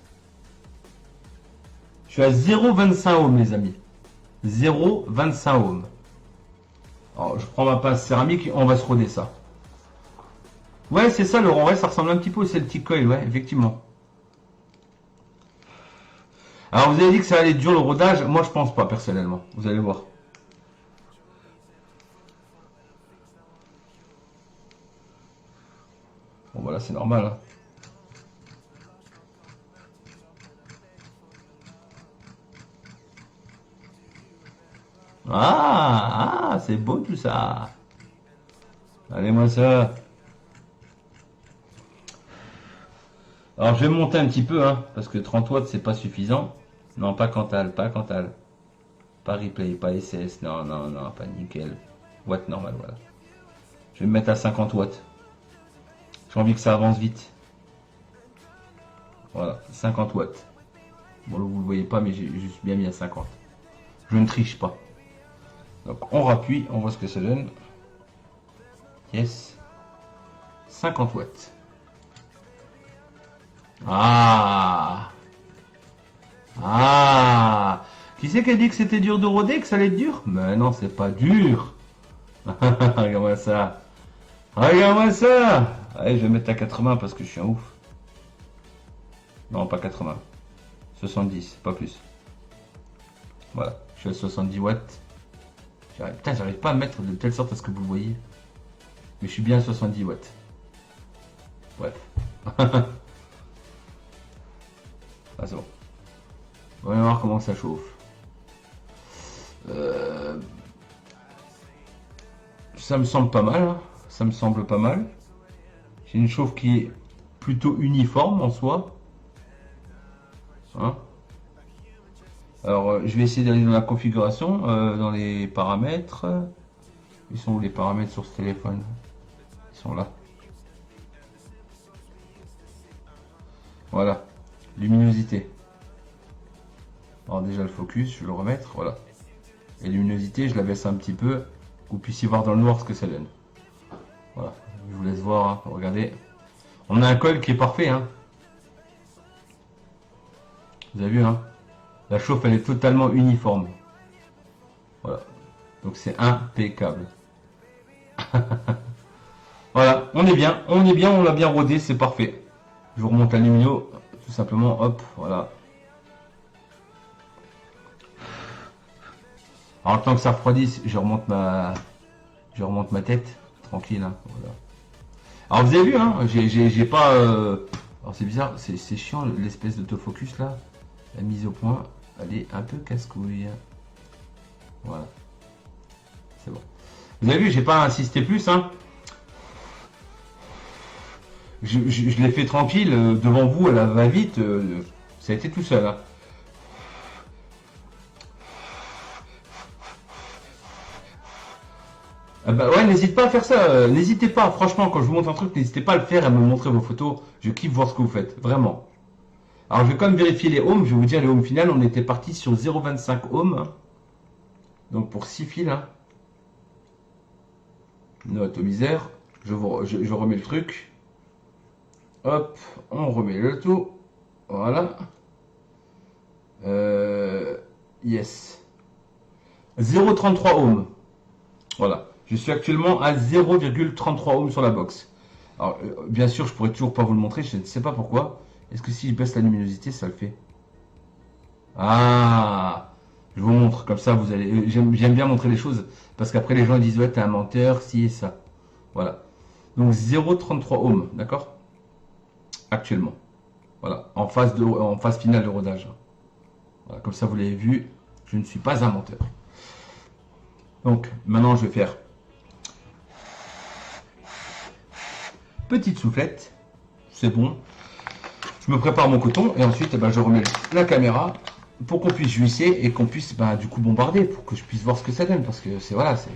Je suis à 0,25 ohms, les amis. 0,25 ohms. Alors, je prends ma pince céramique et on va se roder ça. Ouais, c'est ça, Laurent. Ouais, ça ressemble un petit peu au Celtic Coil, ouais, effectivement. Alors, vous avez dit que ça allait être dur le rodage. Moi, je pense pas, personnellement. Vous allez voir. Bon, voilà, c'est normal. Hein. Ah, c'est beau tout ça. Allez-moi ça. Alors, je vais monter un petit peu, hein, parce que 30 watts, c'est pas suffisant. Non, pas Cantal, pas Cantal. Pas replay, pas SS, non, non, non, pas nickel. Watt normal, voilà. Je vais me mettre à 50 watts. J'ai envie que ça avance vite. Voilà, 50 watts. Bon, là, vous le voyez pas, mais je suis bien mis à 50. Je ne triche pas. Donc, on rappuie, on voit ce que ça donne. Yes. 50 watts. Ah. Ah. Qui c'est qui a dit que c'était dur de roder, que ça allait être dur? Mais non, c'est pas dur. Regarde-moi ça. Regarde-moi ça. Allez, je vais mettre à 80 parce que je suis un ouf. Non, pas 80. 70, pas plus. Voilà, je suis à 70 watts. Putain, j'arrive pas à mettre de telle sorte à ce que vous voyez. Mais je suis bien à 70 watts. Bref. Ah, c'est bon. On va voir comment ça chauffe. Ça me semble pas mal. Hein. Ça me semble pas mal. J'ai une chauffe qui est plutôt uniforme en soi. Hein. Alors, je vais essayer d'aller dans la configuration, dans les paramètres. Ils sont où les paramètres sur ce téléphone? Ils sont là. Voilà. Luminosité. Alors déjà le focus, je vais le remettre, voilà. Et luminosité, je la baisse un petit peu, que vous puissiez voir dans le noir ce que ça donne. Voilà. Je vous laisse voir, hein. Regardez. On a un col qui est parfait, hein. Vous avez vu, hein. La chauffe, elle est totalement uniforme. Voilà. Donc c'est impeccable. Voilà, on est bien, on l'a bien rodé, c'est parfait. Je vous remonte la lumino, tout simplement, hop, voilà. Alors le temps que ça refroidisse, je remonte ma tête, tranquille, hein, voilà. Alors vous avez vu, hein, j'ai pas... Alors c'est bizarre, c'est chiant l'espèce d'autofocus là. La mise au point, elle est un peu casse-couille. Voilà. C'est bon. Vous avez vu, j'ai pas insisté plus, hein. Je l'ai fait tranquille, devant vous, elle va vite, ça a été tout seul. Hein. Ah bah ouais, n'hésitez pas à faire ça, n'hésitez pas, franchement, quand je vous montre un truc, n'hésitez pas à le faire et à me montrer vos photos, je kiffe voir ce que vous faites, vraiment. Alors je vais quand même vérifier les ohms, je vais vous dire les ohms finales, on était parti sur 0,25 ohms, hein. Donc pour 6 fils, hein. No atomiseur, je remets le truc. Hop, on remet le tout. Voilà. Yes. 0,33 ohms. Voilà. Je suis actuellement à 0,33 ohms sur la box. Alors, bien sûr, je pourrais toujours pas vous le montrer. Je ne sais pas pourquoi. Est-ce que si je baisse la luminosité, ça le fait? Ah, je vous montre. Comme ça, vous allez. J'aime bien montrer les choses. Parce qu'après, les gens disent, ouais, t'es un menteur, si et ça. Voilà. Donc, 0,33 ohms. D'accord? Actuellement. Voilà, en phase finale de rodage. Voilà, comme ça vous l'avez vu, je ne suis pas un menteur. Donc maintenant je vais faire petite soufflette, c'est bon. Je me prépare mon coton et ensuite je remets la caméra pour qu'on puisse juisser et qu'on puisse du coup bombarder pour que je puisse voir ce que ça donne parce que c'est voilà, c'est.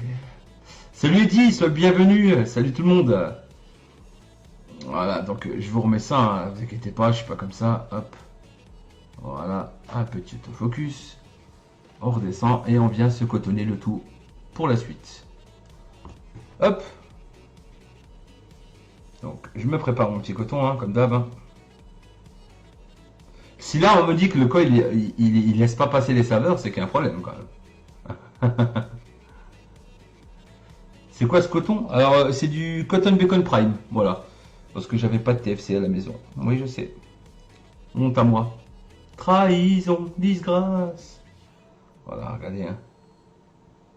Salut Eddy, sois le bienvenu, salut tout le monde. Voilà, donc je vous remets ça, hein, vous inquiétez pas, je suis pas comme ça, hop. Voilà, un petit autofocus. On redescend et on vient se cotonner le tout pour la suite. Hop. Donc je me prépare mon petit coton, hein, comme d'hab. Hein. Si là on me dit que le coil il laisse pas passer les saveurs, c'est qu'il y a un problème quand même. C'est quoi ce coton? Alors c'est du Cotton Bacon Prime, voilà. Parce que j'avais pas de TFC à la maison. Oui, je sais. Honte à moi. Trahison, disgrâce. Voilà, regardez. Hein.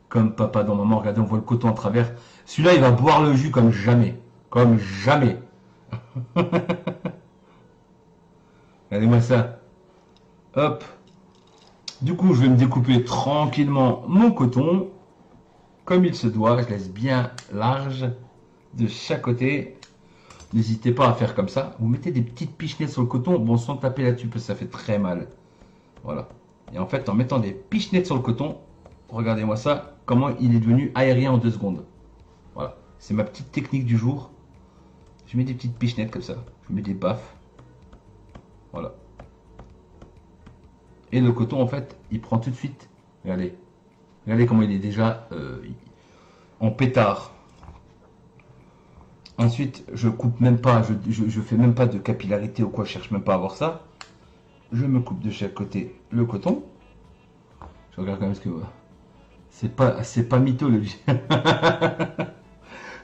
Comme papa dans maman, regardez, on voit le coton à travers. Celui-là, il va boire le jus comme jamais. Comme jamais. Regardez-moi ça. Hop. Du coup, je vais me découper tranquillement mon coton. Comme il se doit. Je laisse bien large de chaque côté. N'hésitez pas à faire comme ça. Vous mettez des petites pichenettes sur le coton. Bon, sans taper là-dessus, parce que ça fait très mal. Voilà. Et en fait, en mettant des pichenettes sur le coton, regardez-moi ça, comment il est devenu aérien en 2 secondes. Voilà. C'est ma petite technique du jour. Je mets des petites pichenettes comme ça. Je mets des baffes. Voilà. Et le coton, en fait, il prend tout de suite. Regardez. Regardez comment il est déjà en pétard. Ensuite, je coupe même pas, je fais même pas de capillarité ou quoi, je cherche même pas à avoir ça. Je me coupe de chaque côté le coton. Je regarde quand même ce que... C'est pas mytho le vie.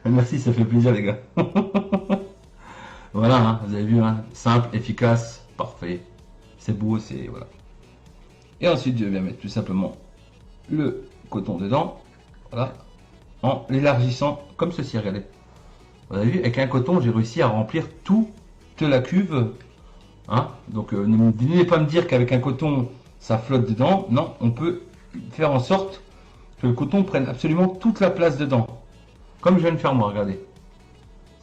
Merci, ça fait plaisir les gars. Voilà, hein, vous avez vu, hein, simple, efficace, parfait. C'est beau, c'est... Voilà. Et ensuite, je viens mettre tout simplement le coton dedans. Voilà. En l'élargissant comme ceci, regardez. Vous avez vu, avec un coton, j'ai réussi à remplir toute la cuve. Hein, donc, ne venez pas me dire qu'avec un coton, ça flotte dedans. Non, on peut faire en sorte que le coton prenne absolument toute la place dedans. Comme je viens de faire moi, regardez.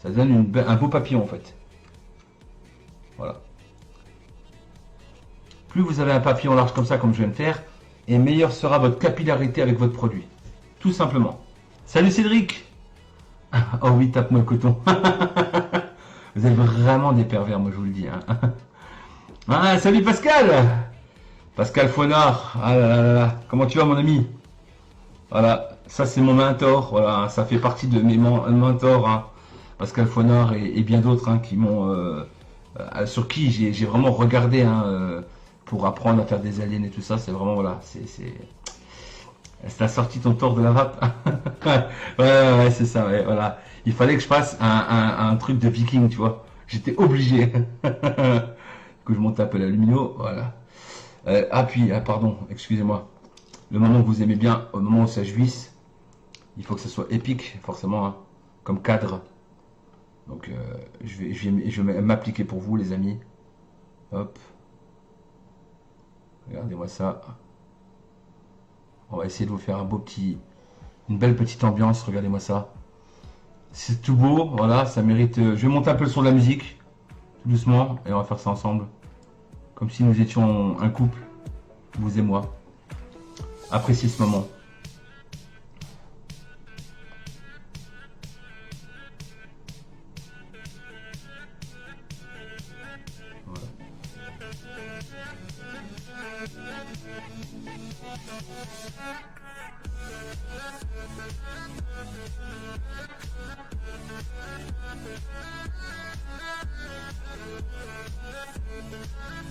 Ça donne un beau papillon en fait. Voilà. Plus vous avez un papillon large comme ça, comme je viens de faire, et meilleure sera votre capillarité avec votre produit. Tout simplement. Salut Cédric. Oh oui, tape-moi le coton. Vous êtes vraiment des pervers, moi je vous le dis. Hein. Ah, salut Pascal. Pascal Faunard. Ah là là là. Comment tu vas mon ami? Voilà, ça c'est mon mentor. Voilà, ça fait partie de mes mentors. Hein. Pascal Faunard et bien d'autres hein, qui m'ont... sur qui j'ai vraiment regardé hein, pour apprendre à faire des aliens et tout ça. C'est vraiment, voilà, t'as sorti ton tort de la vape. ouais, c'est ça, ouais, voilà. Il fallait que je fasse un truc de viking, tu vois. J'étais obligé. Que je monte un peu la lumino, voilà. Pardon, excusez-moi. Le moment que vous aimez bien, au moment où ça jouisse, il faut que ça soit épique, forcément, hein, comme cadre. Donc, je vais m'appliquer pour vous, les amis. Hop. Regardez-moi ça. On va essayer de vous faire une belle petite ambiance. Regardez-moi ça. C'est tout beau. Voilà, ça mérite. Je vais monter un peu le son de la musique. Tout doucement. Et on va faire ça ensemble. Comme si nous étions un couple. Vous et moi. Appréciez ce moment. Voilà.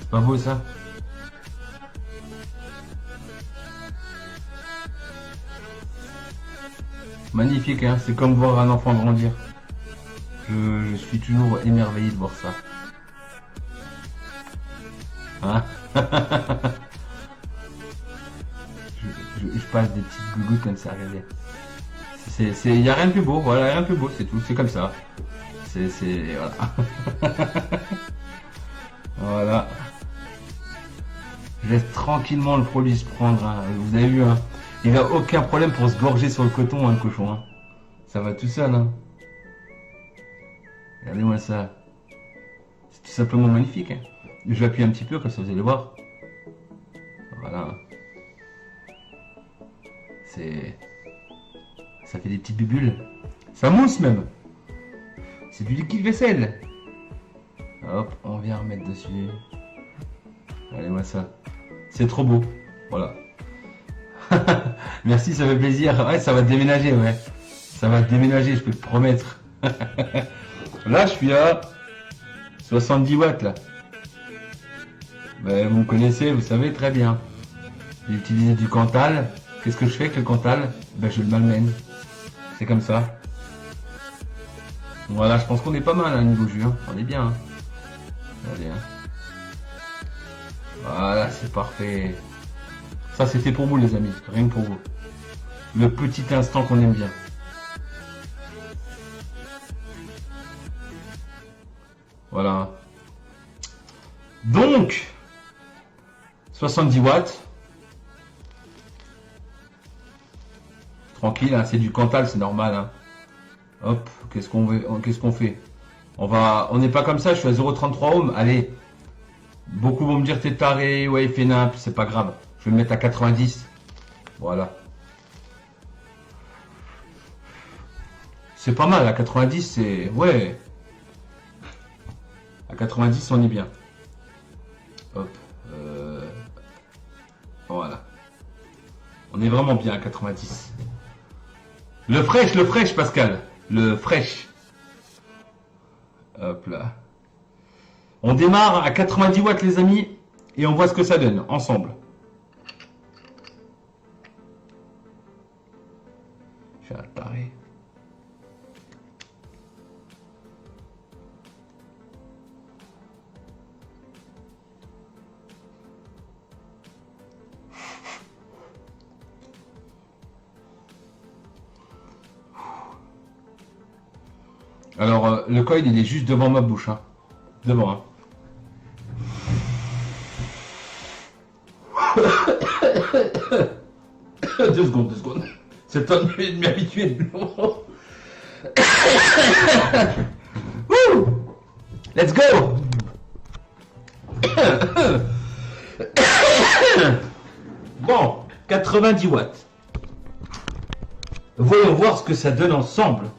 Pas beau ça? Magnifique, hein, c'est comme voir un enfant grandir. Je suis toujours émerveillé de voir ça. Hein. je passe des petites gougouttes comme ça, regardez. Il n'y a rien de plus beau, voilà, rien de plus beau, c'est tout, c'est comme ça. Voilà. Voilà. Je laisse tranquillement le produit se prendre, hein. Vous avez vu, hein. Il n'a aucun problème pour se gorger sur le coton, hein, le cochon. Hein. Ça va tout seul. Hein. Regardez-moi ça. C'est tout simplement magnifique. Hein. Je vais appuyer un petit peu, comme ça vous allez voir. Voilà. Ça fait des petites bulles. Ça mousse même. C'est du liquide vaisselle. Hop, on vient remettre dessus. Regardez-moi ça. C'est trop beau. Voilà. Merci, ça fait plaisir. Ouais, ça va déménager, ouais. Ça va déménager, je peux te promettre. Là, je suis à 70 watts, là. Ben, vous me connaissez, vous savez très bien. J'ai utilisé du Cantal. Qu'est-ce que je fais avec le Cantal? Ben, je le malmène. C'est comme ça. Voilà, je pense qu'on est pas mal, hein, niveau jus. Hein. On est bien. Hein. Allez, hein. Voilà, c'est parfait. Ça, c'était pour vous, les amis. Rien que pour vous. Le petit instant qu'on aime bien. Voilà. Donc, 70 watts. Tranquille, hein, c'est du Cantal, c'est normal. Hein. Hop, qu'est-ce qu'on fait? On n'est pas comme ça, je suis à 0,33 ohms. Allez. Beaucoup vont me dire t'es taré, ouais, il fait nimp, c'est pas grave. Je vais me mettre à 90. Voilà. C'est pas mal, à 90, c'est... Ouais. À 90, on est bien. Hop. On est vraiment bien à 90. Le fraîche, Pascal. Le fraîche. Hop là. On démarre à 90 watts, les amis, et on voit ce que ça donne, ensemble. Je suis un taré. Alors, le coil, il est juste devant ma bouche. Hein. Devant. Hein. Deux secondes. C'est le temps de m'habituer. Let's go. Bon, 90 watts. Voyons voir ce que ça donne ensemble.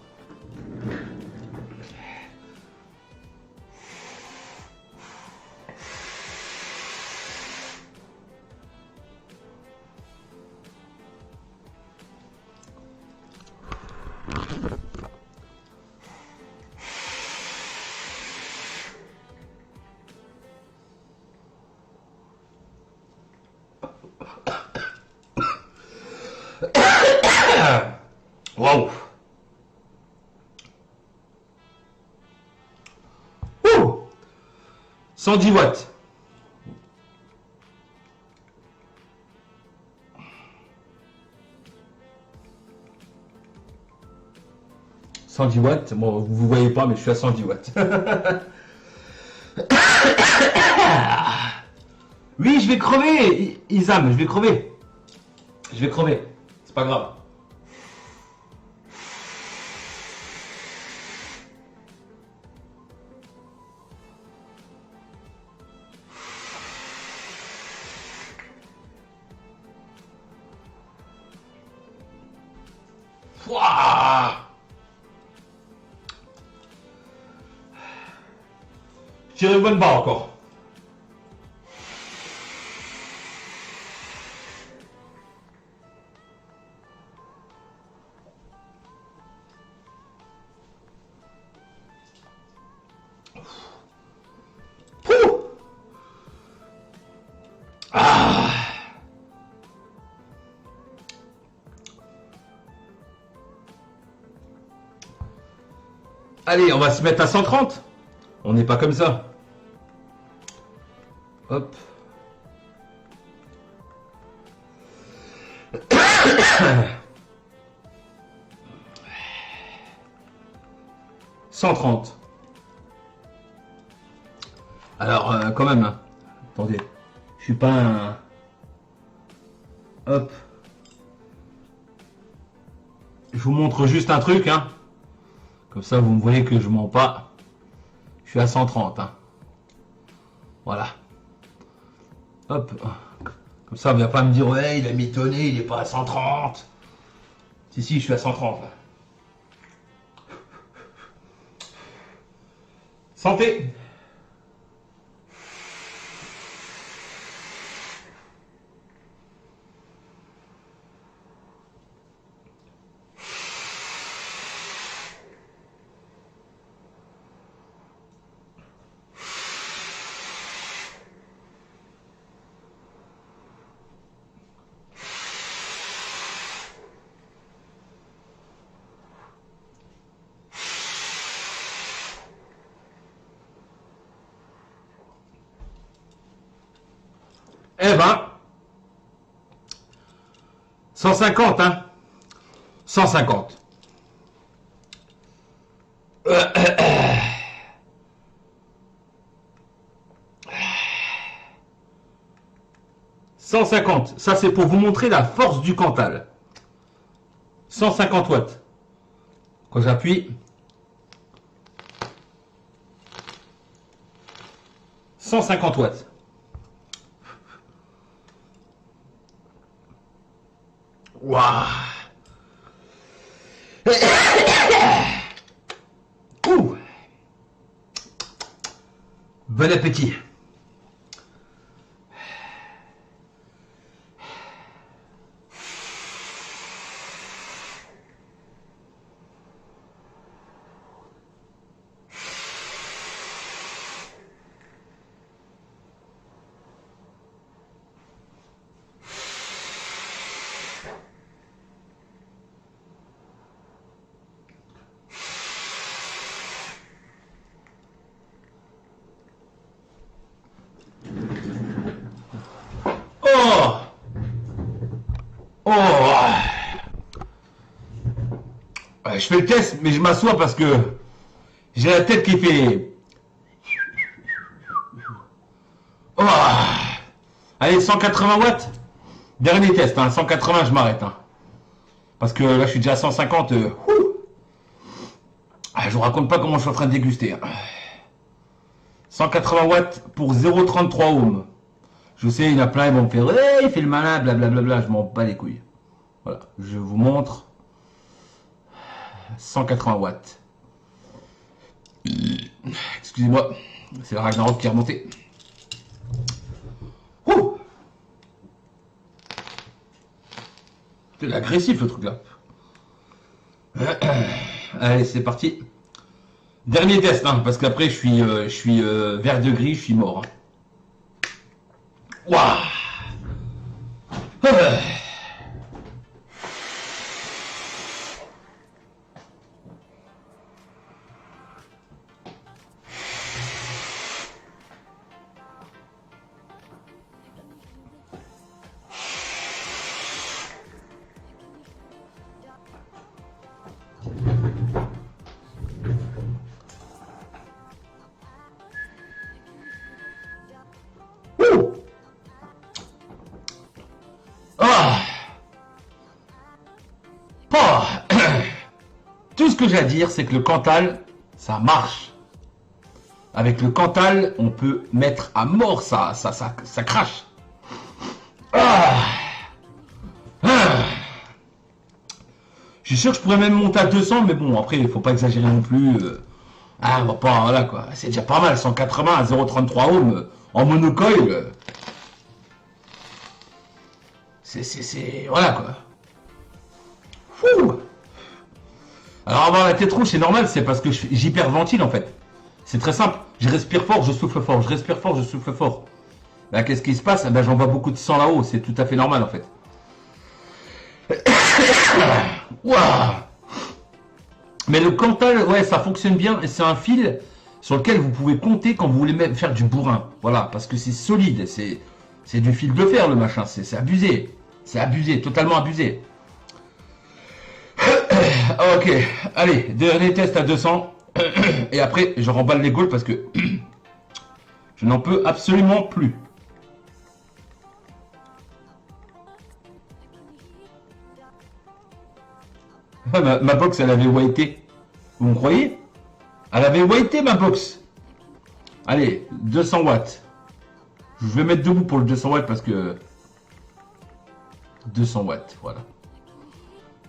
Waouh! 110 watts. « 110 watts, bon, vous voyez pas, mais je suis à 110 watts. Oui, je vais crever, Isam, je vais crever. C'est pas grave. Ouah, je tire une bonne barre encore. Allez, on va se mettre à 130. On n'est pas comme ça. Hop. « 130. Alors, quand même, hein. Attendez, je suis pas un... Hop. Je vous montre juste un truc, hein. Comme ça, vous me voyez que je mens pas. Je suis à 130, hein. Voilà. Hop. Comme ça, on ne va pas me dire, ouais, il a mitonné, il n'est pas à 130. Si, je suis à 130, là. Santé. Eh ben, 150, hein. 150. 150. Ça, c'est pour vous montrer la force du Cantal. 150 watts. Quand j'appuie, 150 watts. Waouh. Ouh. Bon appétit. Oh, je fais le test, mais je m'assois parce que j'ai la tête qui fait... Oh. Allez, 180 watts. Dernier test, hein. 180, je m'arrête. Hein. Parce que là, je suis déjà à 150. Je vous raconte pas comment je suis en train de déguster. Hein. 180 watts pour 0,33 ohms. Je sais, il y en a plein, ils vont me faire hey, il fait le malin, blablabla. Je m'en bats les couilles. Voilà, je vous montre. 180 watts. Excusez-moi, c'est le Ragnarok qui est remonté. C'est agressif le truc là. Allez, c'est parti. Dernier test, hein, parce qu'après je suis vert de gris, je suis mort. Waouh. Tout ce que j'ai à dire, c'est que le Cantal, ça marche. Avec le Cantal, on peut mettre à mort ça crache. Je suis sûr que je pourrais même monter à 200, mais bon, après, il faut pas exagérer non plus. On va pas, voilà quoi. C'est déjà pas mal, 180 à 0,33 ohms en monocoil. C'est, voilà quoi. Fou. Alors avoir la tête rouge, c'est normal, c'est parce que j'hyperventile en fait. C'est très simple. Je respire fort, je souffle fort. Je respire fort, je souffle fort. Là, qu'est-ce qui se passe? Ben, j'envoie beaucoup de sang là-haut. C'est tout à fait normal en fait. Waouh. Mais le Cantal, ouais, ça fonctionne bien. Et c'est un fil sur lequel vous pouvez compter quand vous voulez même faire du bourrin. Voilà, parce que c'est solide. C'est du fil de fer le machin. C'est abusé. C'est abusé, totalement abusé. Ok, allez, dernier test à 200. Et après, je remballe les gaules parce que je n'en peux absolument plus. Ma box, elle avait whité. Vous me croyez? Elle avait whité ma box. Allez, 200 watts. Je vais mettre debout pour le 200 watts parce que... 200 watts, voilà.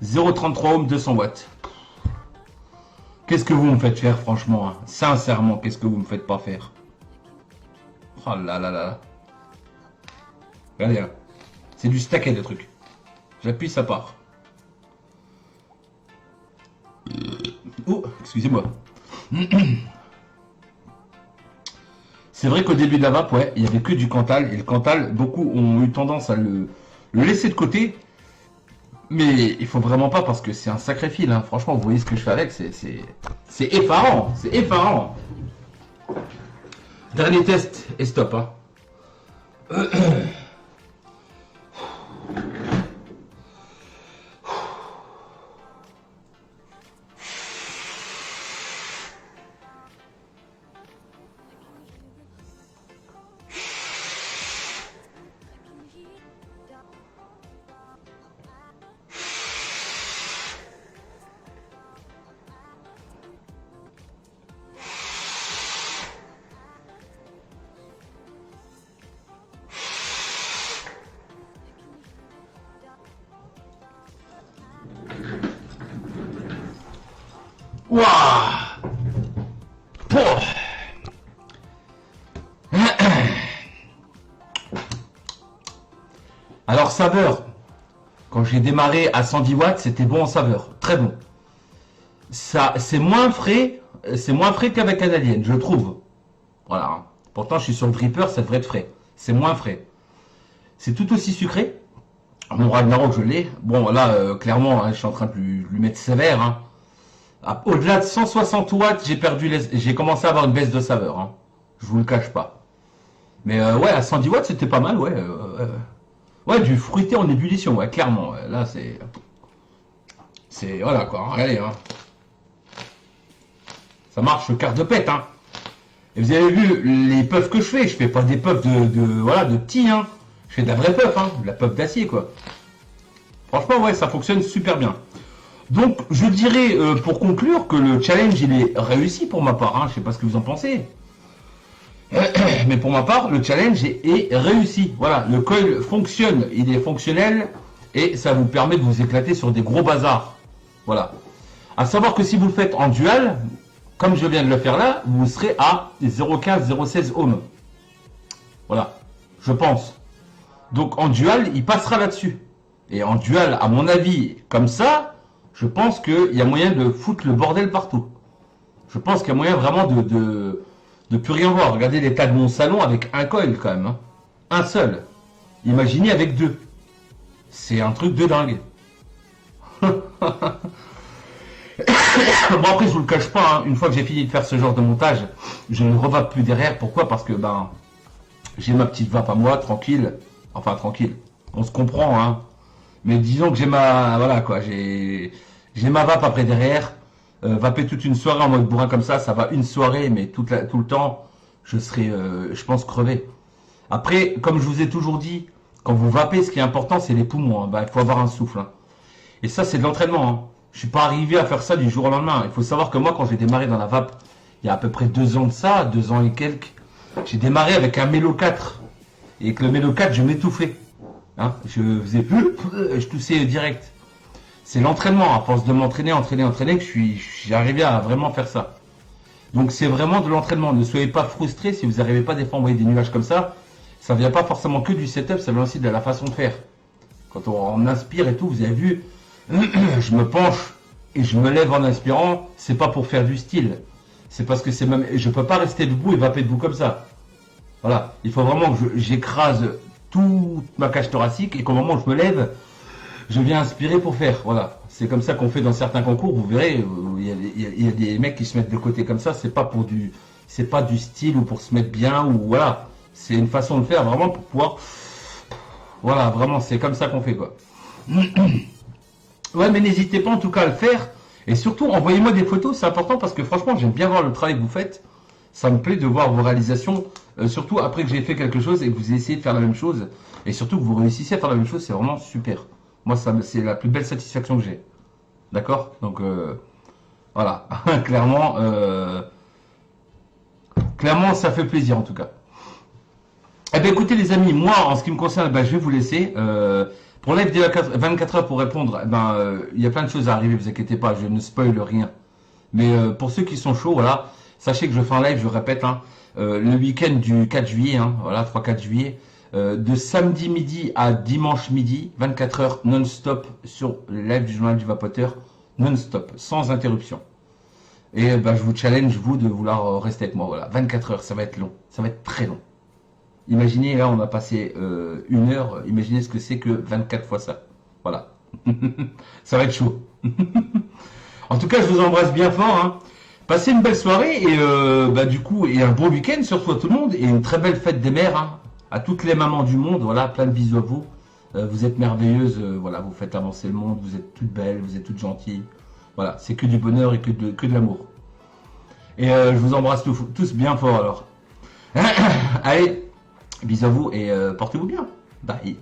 0,33 ohms, 200 watts. Qu'est-ce que vous me faites faire, franchement, hein? Sincèrement, qu'est-ce que vous me faites pas faire? Oh là là là. Regardez, hein. C'est du stacket, le truc. J'appuie, ça part. Oh, excusez-moi. C'est vrai qu'au début de la vape, ouais, il n'y avait que du Cantal. Et le Cantal, beaucoup ont eu tendance à le laisser de côté. Mais il faut vraiment pas parce que c'est un sacré fil. Hein. Franchement, vous voyez ce que je fais avec, c'est effarant. C'est effarant. Dernier test et stop. Hein. Waouh. Alors saveur, quand j'ai démarré à 110 watts, c'était bon en saveur, très bon. Ça, c'est moins frais qu'avec un Alien, je trouve. Voilà. Pourtant, je suis sur le dripper, ça devrait être frais. C'est moins frais. C'est tout aussi sucré. Mon Ragnarok, je l'ai. Bon, là, clairement, hein, je suis en train de lui mettre sévère. Hein. Au-delà de 160 watts, j'ai commencé à avoir une baisse de saveur. Hein. Je vous le cache pas. Mais ouais, à 110 watts, c'était pas mal, ouais. Ouais, du fruité en ébullition, ouais, clairement. Ouais. Là, voilà quoi, regardez, hein. Ça marche au quart de pète, hein. Et vous avez vu les puffs que je fais pas des puffs voilà, de petits, hein. Je fais de la vraie puff, hein, de la puff d'acier, quoi. Franchement, ouais, ça fonctionne super bien. Donc, je dirais, pour conclure, que le challenge, il est réussi pour ma part, hein. Je sais pas ce que vous en pensez. Mais pour ma part, le challenge est réussi. Voilà, le coil fonctionne, il est fonctionnel, et ça vous permet de vous éclater sur des gros bazars. Voilà. À savoir que si vous le faites en dual, comme je viens de le faire là, vous serez à 0,15, 0,16 ohms. Voilà, je pense. Donc en dual, il passera là-dessus. Et en dual, à mon avis, comme ça, je pense qu'il y a moyen de foutre le bordel partout. Je pense qu'il y a moyen vraiment de plus rien voir. Regardez l'état de mon salon avec un coil quand même. Hein. Un seul. Imaginez avec deux. C'est un truc de dingue. Bon après je vous le cache pas, hein, une fois que j'ai fini de faire ce genre de montage, je ne revape plus derrière. Pourquoi? Parce que ben j'ai ma petite vape à moi, tranquille. Enfin tranquille. On se comprend, hein. Mais disons que j'ai ma. Voilà quoi, j'ai ma vape après derrière. Vaper toute une soirée en mode bourrin comme ça va une soirée, mais tout le temps, je serai je pense crevé. Après, comme je vous ai toujours dit, quand vous vapez, ce qui est important, c'est les poumons. Hein. Bah, il faut avoir un souffle. Hein. Et ça, c'est de l'entraînement. Hein. Je suis pas arrivé à faire ça du jour au lendemain. Il faut savoir que moi, quand j'ai démarré dans la vape, il y a à peu près 2 ans de ça, 2 ans et quelques, j'ai démarré avec un Mélo 4. Et avec le Mélo 4, je m'étouffais. Hein, je faisais plus, je toussais direct. C'est l'entraînement, à force de m'entraîner, entraîner, que j'ai arrivé à vraiment faire ça. Donc c'est vraiment de l'entraînement. Ne soyez pas frustrés si vous n'arrivez pas des fois à envoyer des nuages comme ça. Ça vient pas forcément que du setup, ça vient aussi de la façon de faire. Quand on inspire et tout, vous avez vu, je me penche et je me lève en inspirant, c'est pas pour faire du style. C'est parce que c'est même, je peux pas rester debout et vaper debout comme ça. Voilà, il faut vraiment que j'écrase toute ma cage thoracique et qu'au moment où je me lève, je viens inspirer pour faire. Voilà, c'est comme ça qu'on fait dans certains concours. Vous verrez, il y a des mecs qui se mettent de côté comme ça. C'est pas du style ou pour se mettre bien ou voilà. C'est une façon de faire vraiment pour pouvoir. Voilà, vraiment, c'est comme ça qu'on fait quoi. Ouais, mais n'hésitez pas en tout cas à le faire. Et surtout, envoyez-moi des photos, c'est important parce que franchement, j'aime bien voir le travail que vous faites. Ça me plaît de voir vos réalisations, surtout après que j'ai fait quelque chose et que vous essayez de faire la même chose. Et surtout que vous réussissez à faire la même chose, c'est vraiment super. Moi, c'est la plus belle satisfaction que j'ai. D'accord? Donc, voilà. Clairement, ça fait plaisir en tout cas. Eh bien, écoutez les amis, moi, en ce qui me concerne, ben, je vais vous laisser. Pour live des 24 heures pour répondre, il y a plein de choses à arriver, vous inquiétez pas, je ne spoil rien. Mais pour ceux qui sont chauds, voilà, sachez que je fais un live, je répète, hein, le week-end du 4 juillet, hein, voilà, 3-4 juillet, de samedi midi à dimanche midi, 24 heures non-stop sur le live du journal du vapoteur, non-stop, sans interruption. Et ben, je vous challenge, vous, de vouloir rester avec moi, voilà, 24 heures, ça va être long, ça va être très long. Imaginez, là, on a passé 1 heure. Imaginez ce que c'est que 24 fois ça. Voilà. Ça va être chaud. En tout cas, je vous embrasse bien fort. Hein. Passez une belle soirée et du coup, et un bon week-end surtout à tout le monde et une très belle fête des mères hein, à toutes les mamans du monde. Voilà, plein de bisous à vous. Vous êtes merveilleuses. Voilà, vous faites avancer le monde. Vous êtes toutes belles. Vous êtes toutes gentilles. Voilà, c'est que du bonheur et que de l'amour. Et je vous embrasse tous bien fort alors. Allez. Bisous à vous et portez-vous bien. Bye.